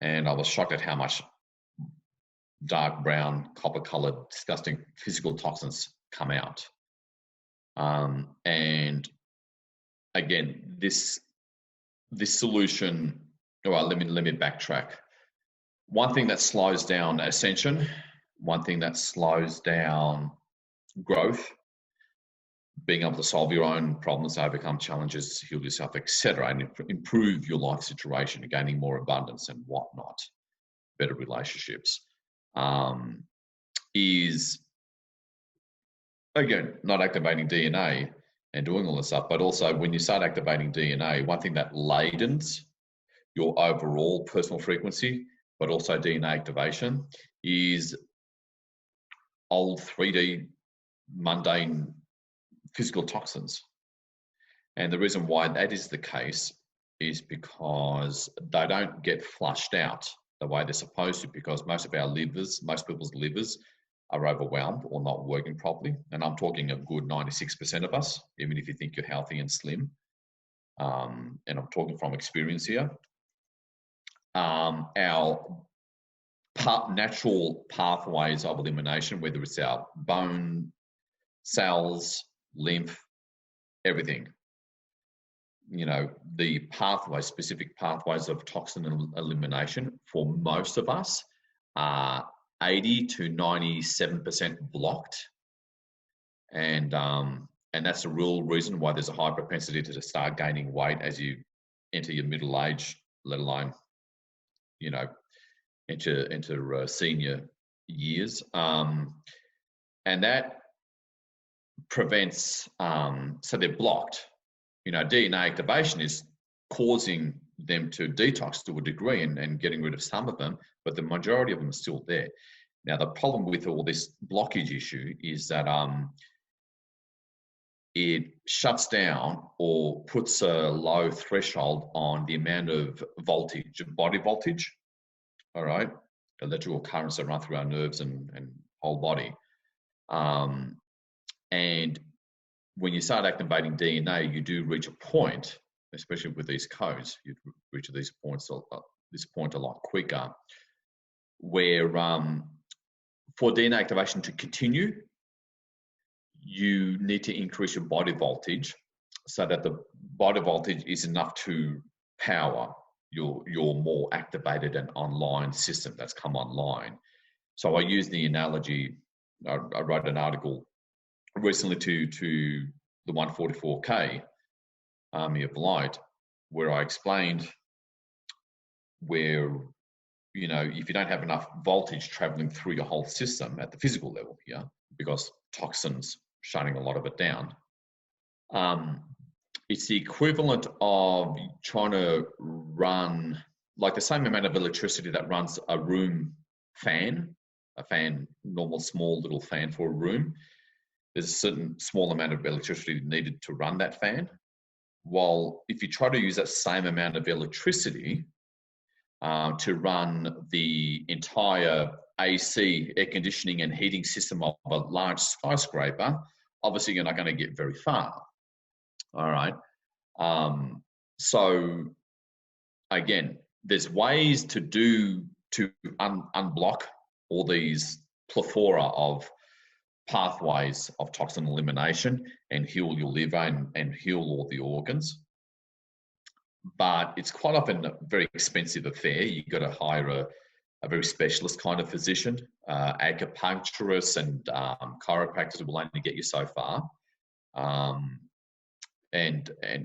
and I was shocked at how much dark brown, copper-colored, disgusting physical toxins come out. And again, this solution. Well, let me backtrack. One thing that slows down ascension, one thing that slows down growth, being able to solve your own problems, overcome challenges, heal yourself, etc., and improve your life situation, gaining more abundance and whatnot, better relationships, is, again, not activating DNA and doing all this stuff, but also when you start activating DNA, one thing that ladens your overall personal frequency, but also DNA activation, is old 3D mundane physical toxins. And the reason why that is the case is because they don't get flushed out the way they're supposed to, because most people's livers are overwhelmed or not working properly. And I'm talking a good 96% of us, even if you think you're healthy and slim. And I'm talking from experience here. Our natural pathways of elimination, whether it's our bone, cells, lymph, everything, the specific pathways of toxin elimination for most of us are 80 to 97% blocked. And that's the real reason why there's a high propensity to start gaining weight as you enter your middle age, let alone, enter senior years. And that prevents, so they're blocked. DNA activation is causing them to detox to a degree and getting rid of some of them, but the majority of them are still there. Now, the problem with all this blockage issue is that it shuts down or puts a low threshold on the amount of voltage, body voltage, all right, electrical currents that run through our nerves and whole body. And when you start activating DNA, you do reach a point, especially with these codes, you reach these points, this point a lot quicker, where for DNA activation to continue, you need to increase your body voltage so that the body voltage is enough to power your more activated and online system that's come online. So I use the analogy, I wrote an article recently to the 144K Army of Light, where I explained where, if you don't have enough voltage traveling through your whole system at the physical level here, because toxins shutting a lot of it down, it's the equivalent of trying to run like the same amount of electricity that runs a room fan, normal small little fan for a room. There's a certain small amount of electricity needed to run that fan. While if you try to use that same amount of electricity to run the entire AC, air conditioning and heating system of a large skyscraper, obviously you're not going to get very far. All right. So again, there's ways to unblock all these plethora of pathways of toxin elimination and heal your liver and heal all the organs. But it's quite often a very expensive affair. You've got to hire a very specialist kind of physician. Acupuncturists and chiropractors will only get you so far.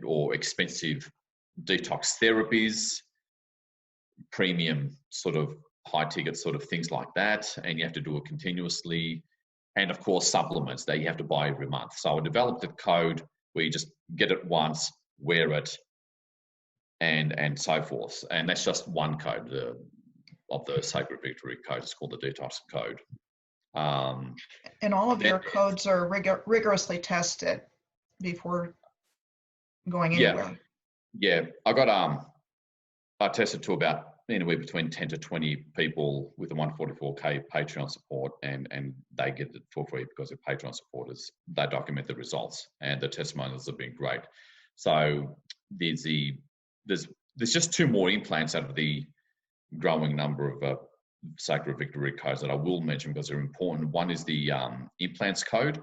Or expensive detox therapies, premium sort of high ticket sort of things like that. And you have to do it continuously. And of course, supplements that you have to buy every month. So I developed a code where you just get it once, wear it, and so forth. And that's just one code of the Sacred Victory code. It's called the Detox Code. And all of your codes are rigorously tested before going anywhere. Yeah. I tested to about anywhere between 10 to 20 people with the 144K Patreon support, and they get it for free because they're Patreon supporters. They document the results, and the testimonials have been great. So there's just 2 more implants out of the growing number of Sacred Victory codes that I will mention because they're important. One is the implants code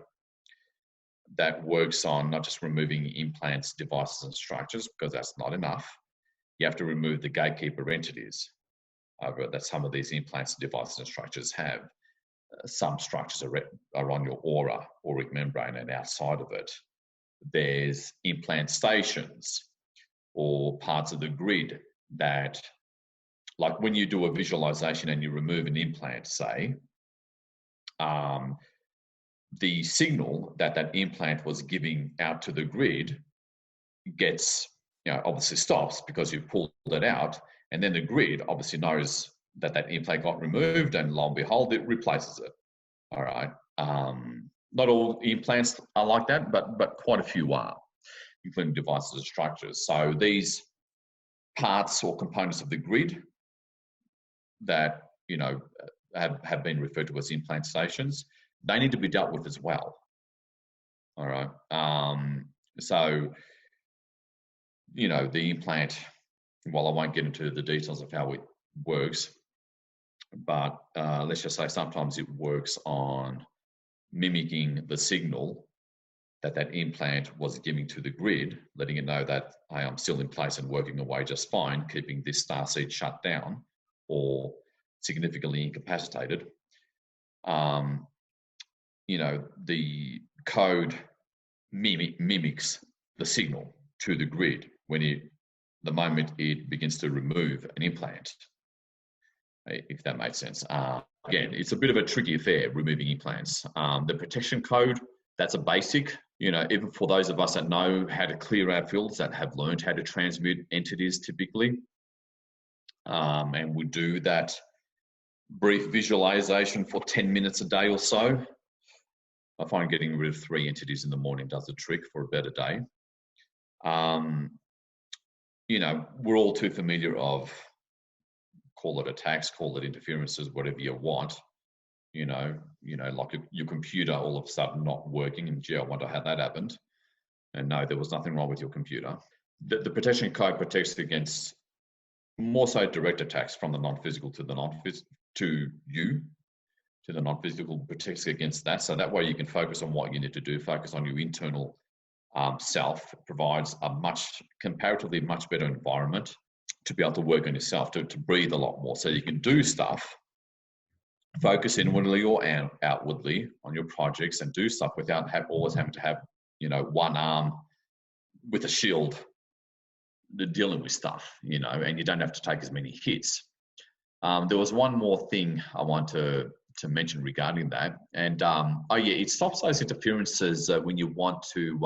that works on not just removing implants, devices, and structures, because that's not enough. You have to remove the gatekeeper entities that some of these implants, devices, and structures have. Some structures are on your auric membrane, and outside of it, there's implant stations or parts of the grid that, like when you do a visualization and you remove an implant, say, the signal that implant was giving out to the grid gets, obviously stops because you've pulled it out, and then the grid obviously knows that implant got removed, and lo and behold, it replaces it. All right. Not all implants are like that, but quite a few are, including devices and structures. So these parts or components of the grid that have been referred to as implant stations, they need to be dealt with as well. All right. So the implant, well, I won't get into the details of how it works, but let's just say sometimes it works on mimicking the signal that implant was giving to the grid, letting it know that I am still in place and working away just fine, keeping this starseed shut down or significantly incapacitated. The code mimics the signal to the grid the moment it begins to remove an implant, if that makes sense. Again, it's a bit of a tricky affair, removing implants. The protection code, that's a basic You know, even for those of us that know how to clear our fields, that have learned how to transmute entities typically, and we do that brief visualization for 10 minutes a day or so. I find getting rid of 3 entities in the morning does the trick for a better day. You know, we're all too familiar of, call it attacks, call it interferences, whatever you want. You know, like your computer all of a sudden not working, and gee, I wonder how that happened. And no, there was nothing wrong with your computer. The protection code protects against more so direct attacks from the non-physical to the non-physical, protects against that. So that way you can focus on what you need to do, focus on your internal self. It provides a comparatively much better environment to be able to work on yourself, to breathe a lot more, so you can do stuff, focus inwardly or outwardly on your projects, and do stuff without always having to have, you know, one arm with a shield dealing with stuff, you know, and you don't have to take as many hits. There was one more thing I want to mention regarding that, and oh yeah, it stops those interferences when you want to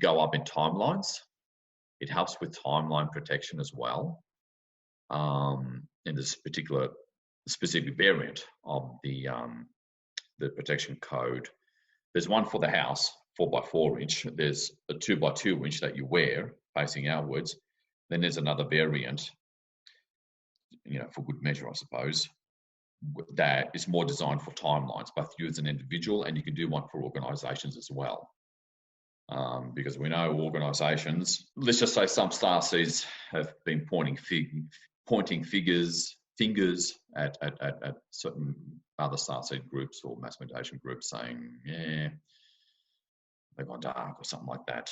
go up in timelines. It helps with timeline protection as well. In this particular specific variant of the protection code, there's one for the house, 4x4 inch. There's a 2x2 inch that you wear facing outwards. Then there's another variant, you know, for good measure, I suppose, that is more designed for timelines, both you as an individual, and you can do one for organizations as well. Because we know organizations, let's just say some starseeds have been pointing fingers at certain other starseed groups or mass meditation groups, saying, yeah, they've gone dark or something like that.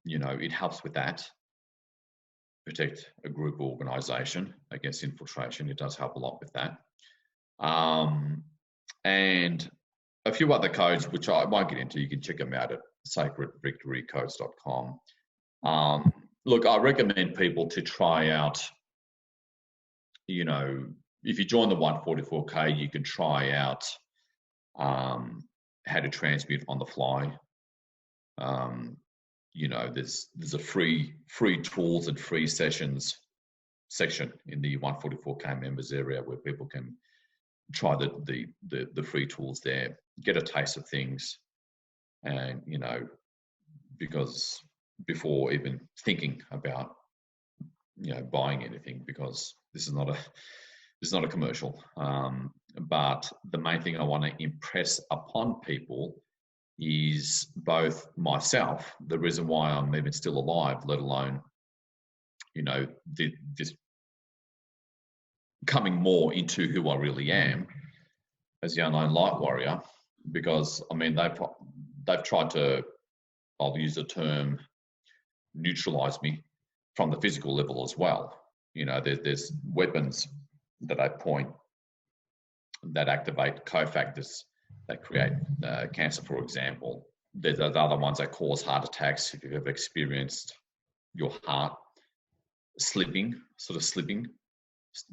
You know, it helps with that. Protect a group or organization against infiltration. It does help a lot with that. And a few other codes, which I won't get into, you can check them out at sacredvictorycodes.com. Look, I recommend people to try out, you know, if you join the 144K, you can try out how to transmute on the fly. You know, there's a free tools and free sessions section in the 144K members area where people can try the free tools there, get a taste of things, and, you know, because before even thinking about, you know, buying anything, because this is not a commercial. But the main thing I want to impress upon people is both myself, the reason why I'm even still alive, let alone, you know, this coming more into who I really am as the unknown light warrior, because I mean they've tried to, I'll use the term, neutralize me from the physical level as well. You know, there's weapons that I point that activate cofactors that create cancer, for example. There's other ones that cause heart attacks. If you've ever experienced your heart slipping,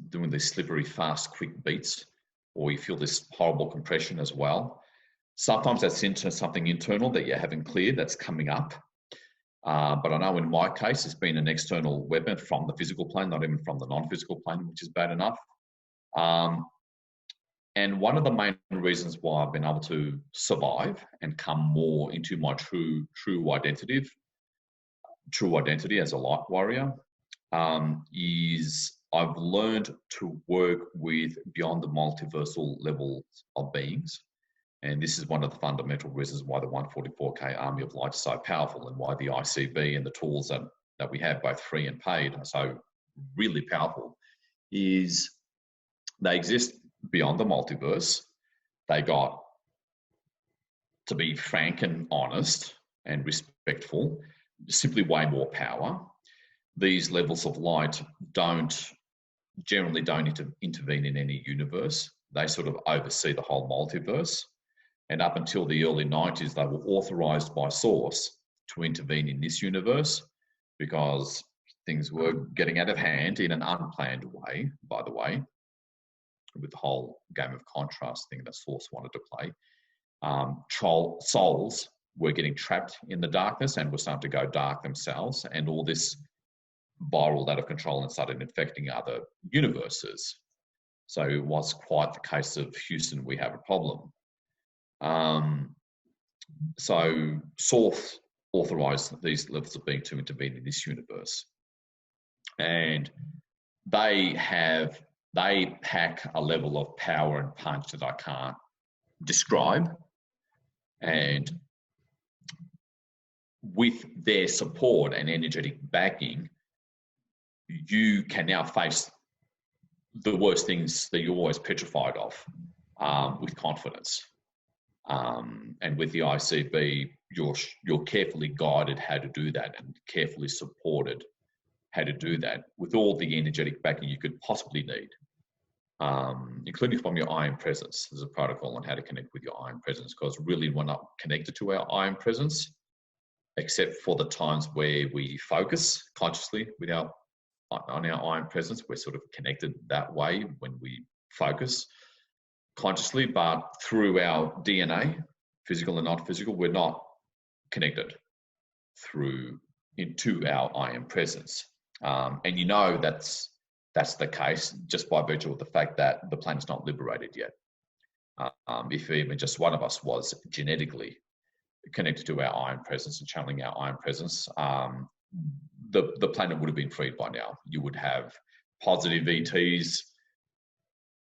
doing these slippery, fast, quick beats, or you feel this horrible compression as well. Sometimes that's into something internal that you haven't cleared that's coming up. But I know in my case, it's been an external weapon from the physical plane, not even from the non-physical plane, which is bad enough. And one of the main reasons why I've been able to survive and come more into my true identity as a light warrior is I've learned to work with beyond the multiversal levels of beings. And this is one of the fundamental reasons why the 144K Army of Light is so powerful, and why the ICB and the tools that we have, both free and paid, are so really powerful, is they exist beyond the multiverse. They got, to be frank and honest and respectful, simply way more power. These levels of light generally don't intervene in any universe. They sort of oversee the whole multiverse. And up until the early 90s, they were authorized by Source to intervene in this universe, because things were getting out of hand in an unplanned way, by the way, with the whole game of contrast thing that Source wanted to play. Souls were getting trapped in the darkness and were starting to go dark themselves, and all this spiraled out of control and started infecting other universes. So it was quite the case of Houston, we have a problem. So Source authorized these levels of being to intervene in this universe. And they pack a level of power and punch that I can't describe. And with their support and energetic backing, you can now face the worst things that you're always petrified of with confidence. And with the ICB, you're carefully guided how to do that and carefully supported how to do that with all the energetic backing you could possibly need, including from your I Am Presence. There's a protocol on how to connect with your I Am Presence, because really we're not connected to our I Am Presence, except for the times where we focus consciously on our I Am Presence. We're sort of connected that way when we focus consciously, but through our DNA, physical and not physical, we're not connected into our I Am Presence. And you know that's the case just by virtue of the fact that the planet's not liberated yet. If even just one of us was genetically connected to our I Am Presence and channeling our I Am Presence, the planet would have been freed by now. You would have positive ETs,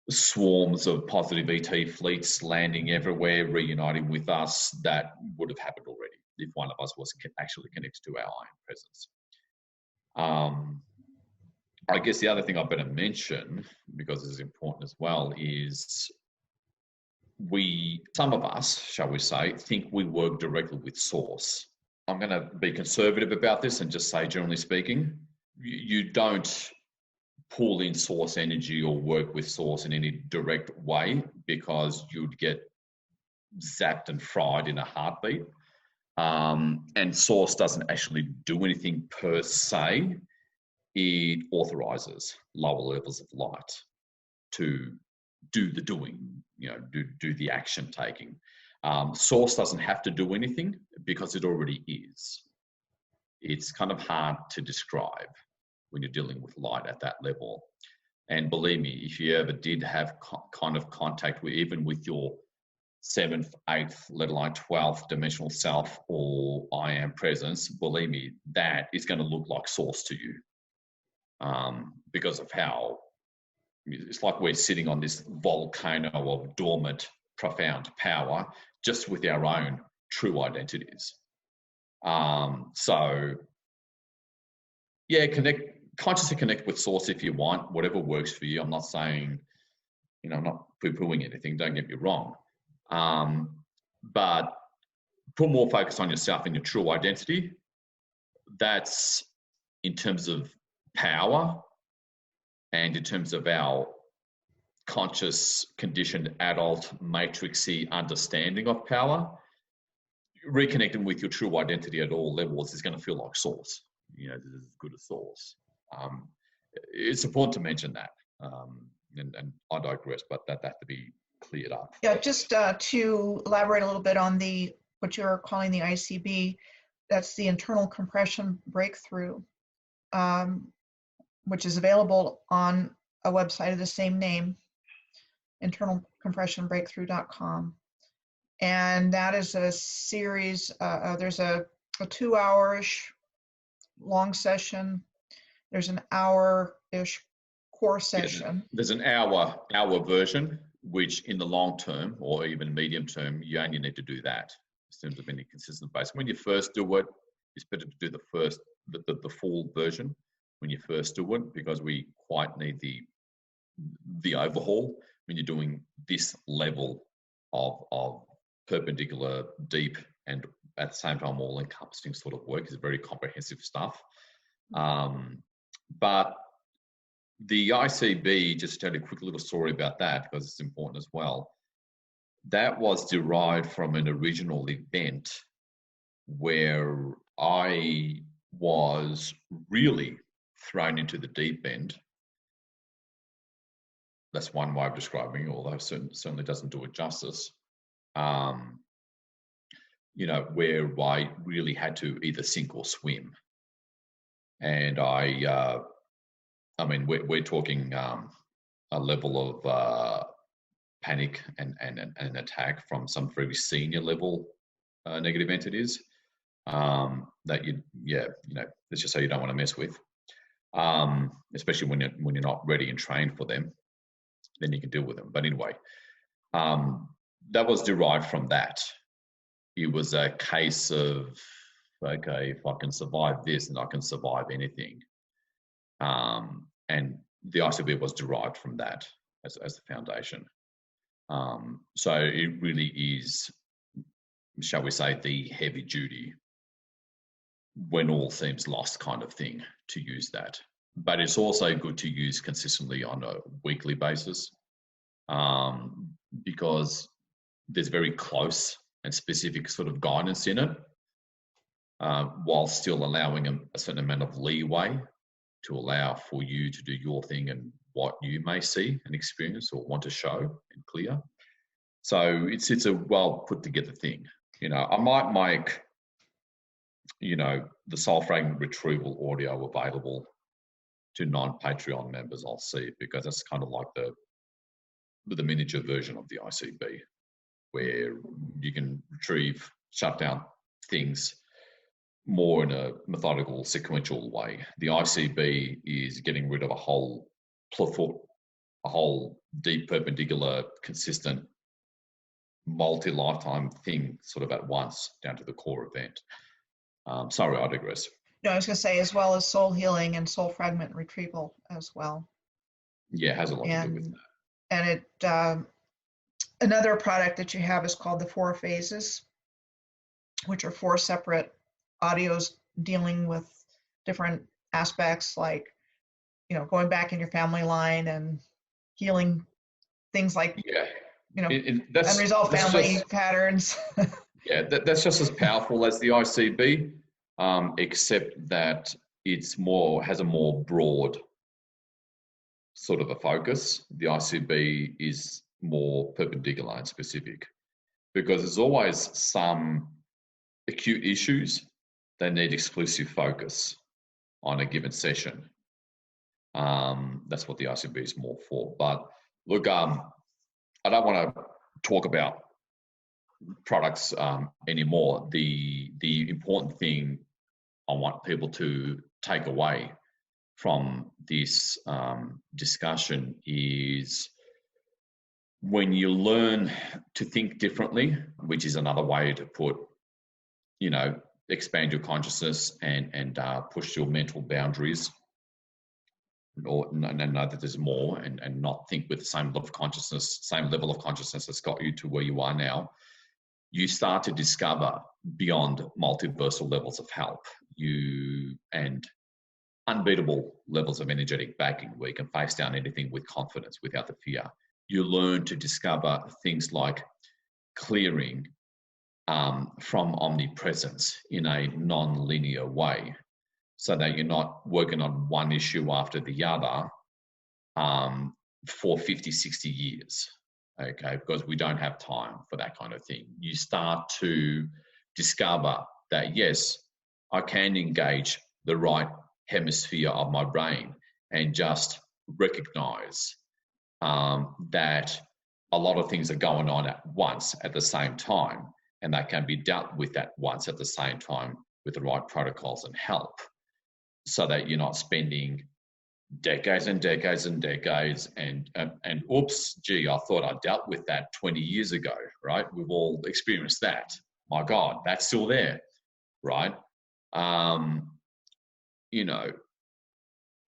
swarms of positive ET fleets landing everywhere, reuniting with us. That would have happened already if one of us was actually connected to our I Am Presence. I guess the other thing I better mention, because it's important as well, is some of us, shall we say, think we work directly with Source. I'm going to be conservative about this and just say, generally speaking, you don't pull in Source energy or work with Source in any direct way, because you'd get zapped and fried in a heartbeat. And Source doesn't actually do anything per se. It authorizes lower levels of light to do the doing, do the action taking. Source doesn't have to do anything because it already is. It's kind of hard to describe when you're dealing with light at that level. And believe me, if you ever did have kind of contact even with your 7th, 8th, let alone 12th dimensional self or I Am Presence, believe me, that is going to look like Source to you. Because of how it's like we're sitting on this volcano of dormant, profound power, just with our own true identities. So yeah, consciously connect with Source if you want, whatever works for you. I'm not saying, I'm not poo-pooing anything, don't get me wrong. But put more focus on yourself and your true identity. That's in terms of power and in terms of our conscious, conditioned, adult, matrixy understanding of power. Reconnecting with your true identity at all levels is going to feel like Source. This is as good as Source. It's important to mention that. And I digress, but that has to be cleared up. Yeah, just to elaborate a little bit on what you're calling the ICB, that's the internal compression breakthrough, which is available on a website of the same name, internalcompressionbreakthrough.com. And that is a series, there's a 2-hour-ish long session. There's an hour-ish core session. Yeah, there's an hour version, which in the long term or even medium term, you only need to do that in terms of any consistent base. When you first do it, it's better to do the full version when you first do it, because we quite need the overhaul when you're doing this level of perpendicular, deep, and at the same time all-encompassing sort of work. Is very comprehensive stuff. But the ICB, just to tell you a quick little story about that, because it's important as well, that was derived from an original event where I was really thrown into the deep end. That's one way of describing it, although it certainly doesn't do it justice. where I really had to either sink or swim. And I mean, we're talking a level of panic and an attack from some very senior level negative entities that let's just say you don't want to mess with, especially when you're not ready and trained for them. Then you can deal with them. But anyway, that was derived from that. It was a case of, okay, if I can survive this, then I can survive anything. And the ICB was derived from that as the foundation. So it really is, shall we say, the heavy duty, when all seems lost kind of thing to use that. But it's also good to use consistently on a weekly basis, because there's very close and specific sort of guidance in it, while still allowing a certain amount of leeway to allow for you to do your thing and what you may see and experience or want to show and clear. So it's a well put together thing. I might make, the soul fragment retrieval audio available to non-Patreon members. I'll see, because that's kind of like the miniature version of the ICB, where you can retrieve, shut down things more in a methodical, sequential way. The ICB is getting rid of a whole deep, perpendicular, consistent, multi-lifetime thing sort of at once down to the core event. Sorry, I digress. No, I was going to say, as well as soul healing and soul fragment retrieval as well. Yeah, it has a lot to do with that. And it another product that you have is called the 4 Phases, which are 4 separate audios dealing with different aspects, like going back in your family line and healing things like unresolved family patterns. Yeah, that's just as powerful as the ICB, except that it's has a more broad sort of a focus. The ICB is more perpendicular and specific, because there's always some acute issues that need exclusive focus on a given session. That's what the ICB is more for. But look, I don't want to talk about products anymore. The important thing I want people to take away from this discussion is, when you learn to think differently, which is another way to put, expand your consciousness and push your mental boundaries, or know that there's more, and not think with the same level of consciousness that's got you to where you are now, you start to discover beyond multiversal levels of help, and unbeatable levels of energetic backing, where you can face down anything with confidence without the fear. You learn to discover things like clearing from omnipresence in a non-linear way, so that you're not working on one issue after the other for 50, 60 years, okay? Because we don't have time for that kind of thing. You start to discover that, yes, I can engage the right hemisphere of my brain and just recognize that a lot of things are going on at once at the same time, and that can be dealt with at once at the same time with the right protocols and help, so that you're not spending decades and decades and decades and oops, gee, I thought I dealt with that 20 years ago, right? We've all experienced that. My God, that's still there, right?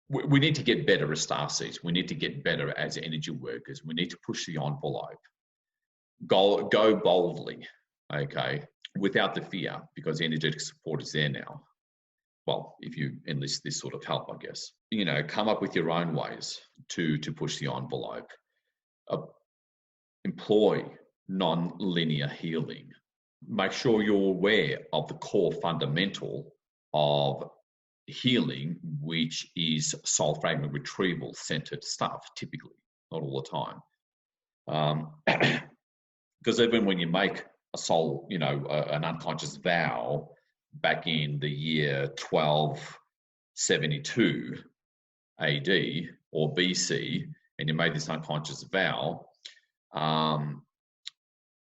We need to get better as starseeds. We need to get better as energy workers. We need to push the envelope. Go boldly, okay, without the fear, because the energetic support is there now. Well, if you enlist this sort of help, I guess. Come up with your own ways to push the envelope. Employ non-linear healing. Make sure you're aware of the core fundamental of healing, which is soul fragment retrieval centered stuff, typically, not all the time. Because even when you make soul, an unconscious vow back in the year 1272 AD or BC, and you made this unconscious vow,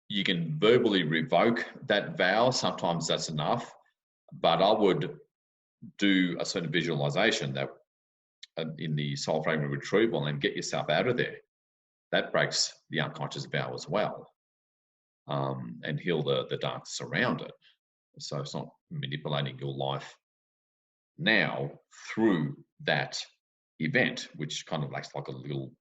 you can verbally revoke that vow. Sometimes that's enough, but I would do a certain visualization that in the soul fragment retrieval and get yourself out of there. That breaks the unconscious vow as well, and heal the darkness around it. So it's not manipulating your life now through that event, which kind of acts like a little,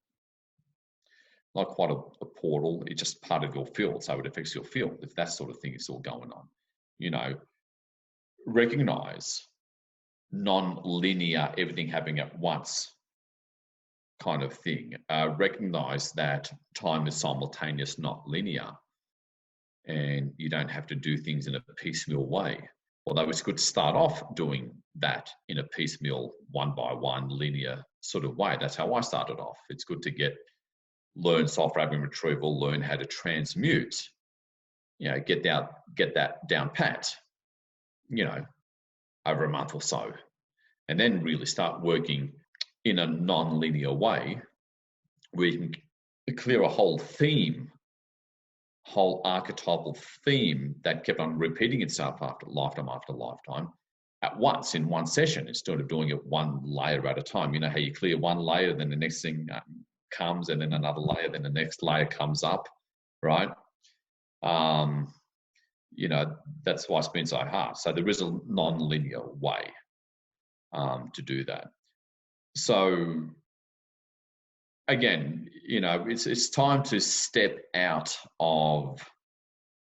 not quite a portal, it's just part of your field, so it affects your field. If that sort of thing is still going on, recognize non-linear, everything happening at once kind of thing. Recognize that time is simultaneous, not linear, and you don't have to do things in a piecemeal way. Although it's good to start off doing that in a piecemeal, one by one, linear sort of way. That's how I started off. It's good to learn soul fragment retrieval, learn how to transmute, get that down pat, over a month or so, and then really start working in a non-linear way where you can clear a whole archetypal theme that kept on repeating itself after lifetime at once in one session, instead of doing it one layer at a time. You know how you clear one layer, then the next thing comes, and then another layer, then the next layer comes up, right? That's why it's been so hard. So there is a non-linear way to do that. So again, it's time to step out of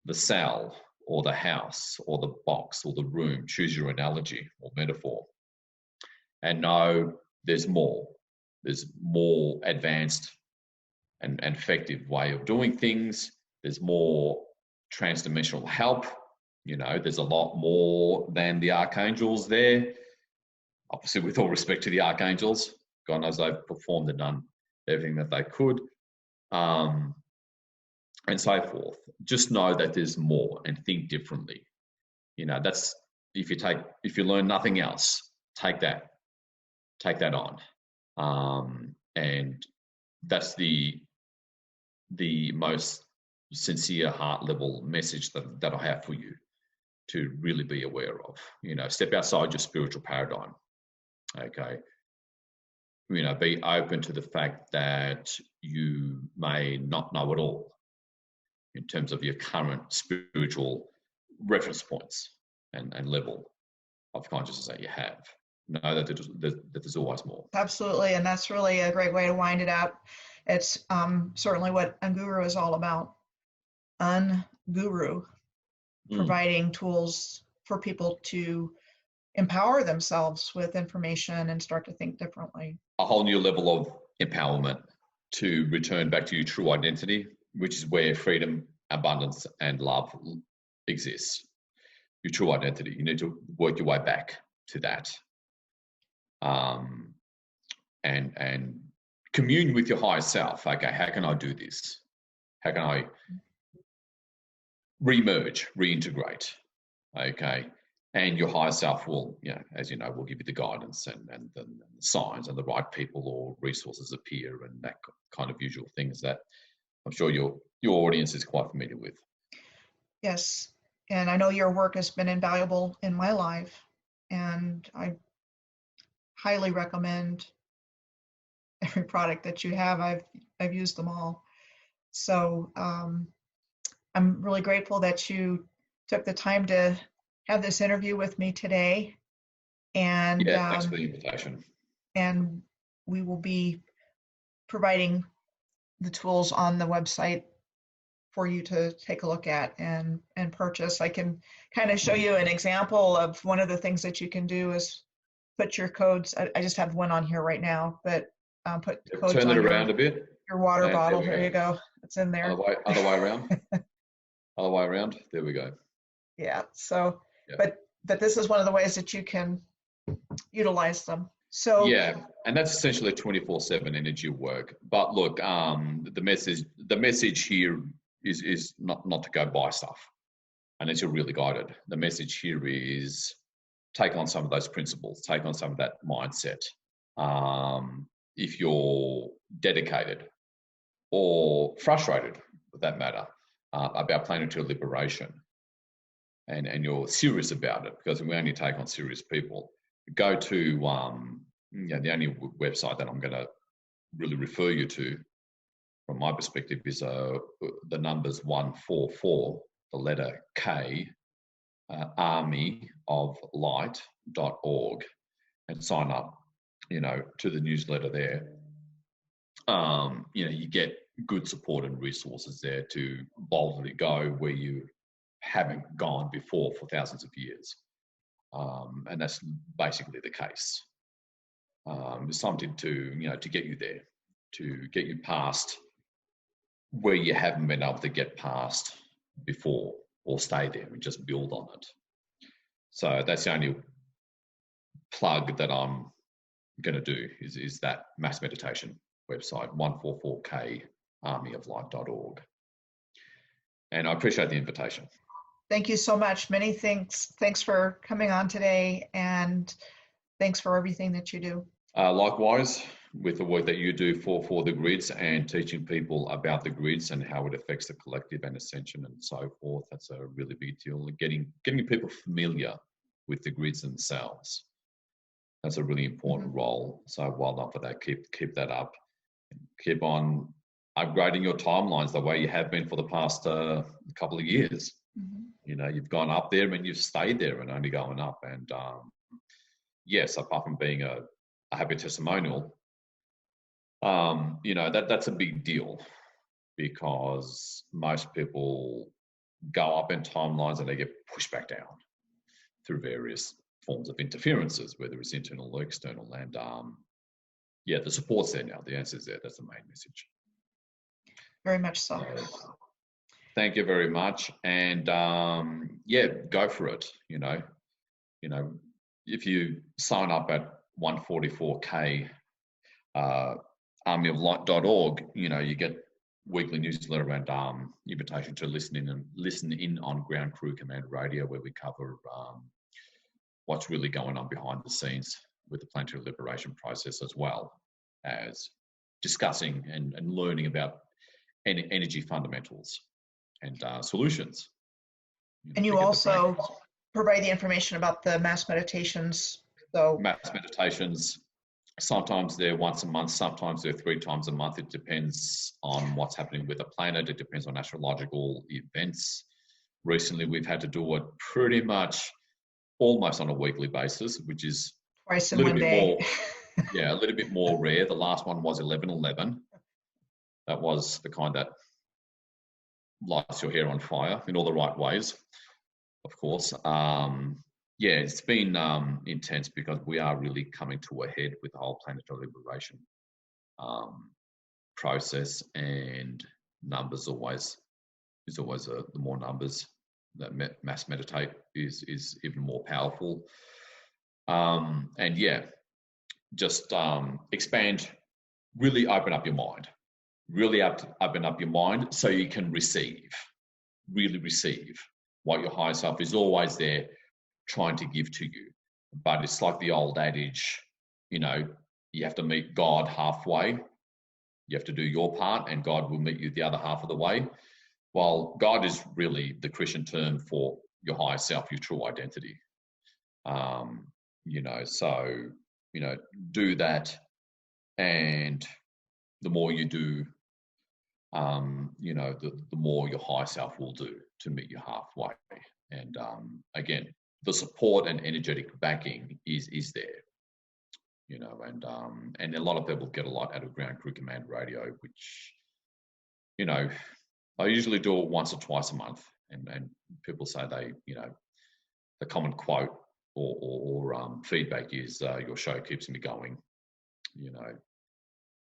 the cell or the house or the box or the room, choose your analogy or metaphor, and know there's more. There's more advanced and effective way of doing things. There's more transdimensional help. There's a lot more than the archangels there. Obviously, with all respect to the archangels, God knows they've performed and done everything that they could, and so forth. Just know that there's more and think differently. That's if you learn nothing else, take that on, and that's the most sincere heart level message that I have for you to really be aware of. Step outside your spiritual paradigm. Okay. Be open to the fact that you may not know it all in terms of your current spiritual reference points and level of consciousness that you have. Know that there's always more. Absolutely, and that's really a great way to wind it up. It's certainly what Unguru is all about. Unguru, providing tools for people to empower themselves with information and start to think differently. A whole new level of empowerment to return back to your true identity, which is where freedom, abundance, and love exists. Your true identity. You need to work your way back to that. And commune with your higher self. Okay, how can I do this? How can I re-merge, reintegrate? Okay. And your higher self will, as you know, will give you the guidance and the signs, and the right people or resources appear, and that kind of usual things that I'm sure your audience is quite familiar with. Yes, and I know your work has been invaluable in my life, and I highly recommend every product that you have. I've used them all. So I'm really grateful that you took the time to have this interview with me today. And thanks for the invitation. And we will be providing the tools on the website for you to take a look at and purchase. I can kind of show you an example of one of the things that you can do is put your codes. I just have one on here right now, but put codes turn on it around a bit. Your water bottle. There you go. It's in there. Other way around. Other way around. There we go. Yeah. So, but this is one of the ways that you can utilize them. So and that's essentially 24/7 energy work. But look, the message here is not to go buy stuff. unless you're really guided. The message here is take on some of those principles, take on some of that mindset. If you're dedicated or frustrated, for that matter, about planetary liberation, and you're serious about it, because we only take on serious people, go to the only website that I'm going to really refer you to, from my perspective, is the numbers 144, the letter K, armyoflight.org, and sign up, to the newsletter there. You get good support and resources there to boldly go where you haven't gone before for thousands of years. And that's basically the case. It's something to get you there, to get you past where you haven't been able to get past before, or stay there and just build on it. So that's the only plug that I'm going to do is that mass meditation website, 144K armyoflight.org. And I appreciate the invitation. Thank you so much. Many thanks. Thanks for coming on today, and thanks for everything that you do. Likewise, with the work that you do for the grids and teaching people about the grids and how it affects the collective and ascension and so forth. That's a really big deal. Getting people familiar with the grids themselves. That's a really important role. So well done for that. Keep that up. Keep on upgrading your timelines the way you have been for the past couple of years. You've gone up there and you've stayed there and only going up. And yes, apart from being a happy testimonial, that's a big deal, because most people go up in timelines and they get pushed back down through various forms of interferences, whether it's internal or external. And the support's there now. The answer's there. That's the main message. Very much so. Thank you very much. And go for it. If you sign up at 144K armyoflight.org, you get weekly newsletter around invitation to listen in on Ground Crew Command Radio, where we cover what's really going on behind the scenes with the planetary liberation process, as well as discussing and learning about energy fundamentals and solutions. And you also provide the information about the mass meditations. So mass meditations, sometimes they're once a month, sometimes they're 3 times a month. It depends on what's happening with the planet. It depends on astrological events. Recently, we've had to do it pretty much almost on a weekly basis, which is twice in one day. A little bit more rare. The last one was 11/11. That was the kind that lights your hair on fire in all the right ways, of course. It's been intense, because we are really coming to a head with the whole planetary liberation process, and numbers the more numbers that mass meditate is even more powerful. Just expand, really open up your mind. Really open up your mind so you can really receive what your higher self is always there trying to give to you. But it's like the old adage, you have to meet God halfway. You have to do your part, and God will meet you the other half of the way. Well, God is really the Christian term for your higher self, your true identity. Do that, and the more you do, the more your higher self will do to meet you halfway. And again, the support and energetic backing is there, and a lot of people get a lot out of Ground Crew Command Radio, which, I usually do it once or twice a month, and people say the common quote or feedback is, your show keeps me going,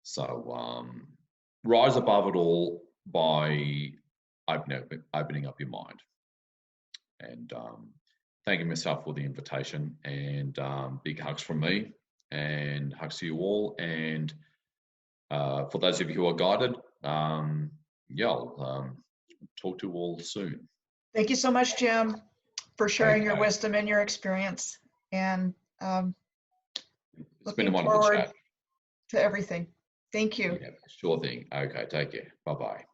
So rise above it all by opening up your mind. And thanking myself for the invitation, and big hugs from me, and hugs to you all. And for those of you who are guided, I'll talk to you all soon. Thank you so much, Jim, for sharing your Okay. wisdom and your experience. And It's been a looking wonderful forward chat. to everything. Thank you. Yeah, sure thing. Okay, take care. Bye-bye.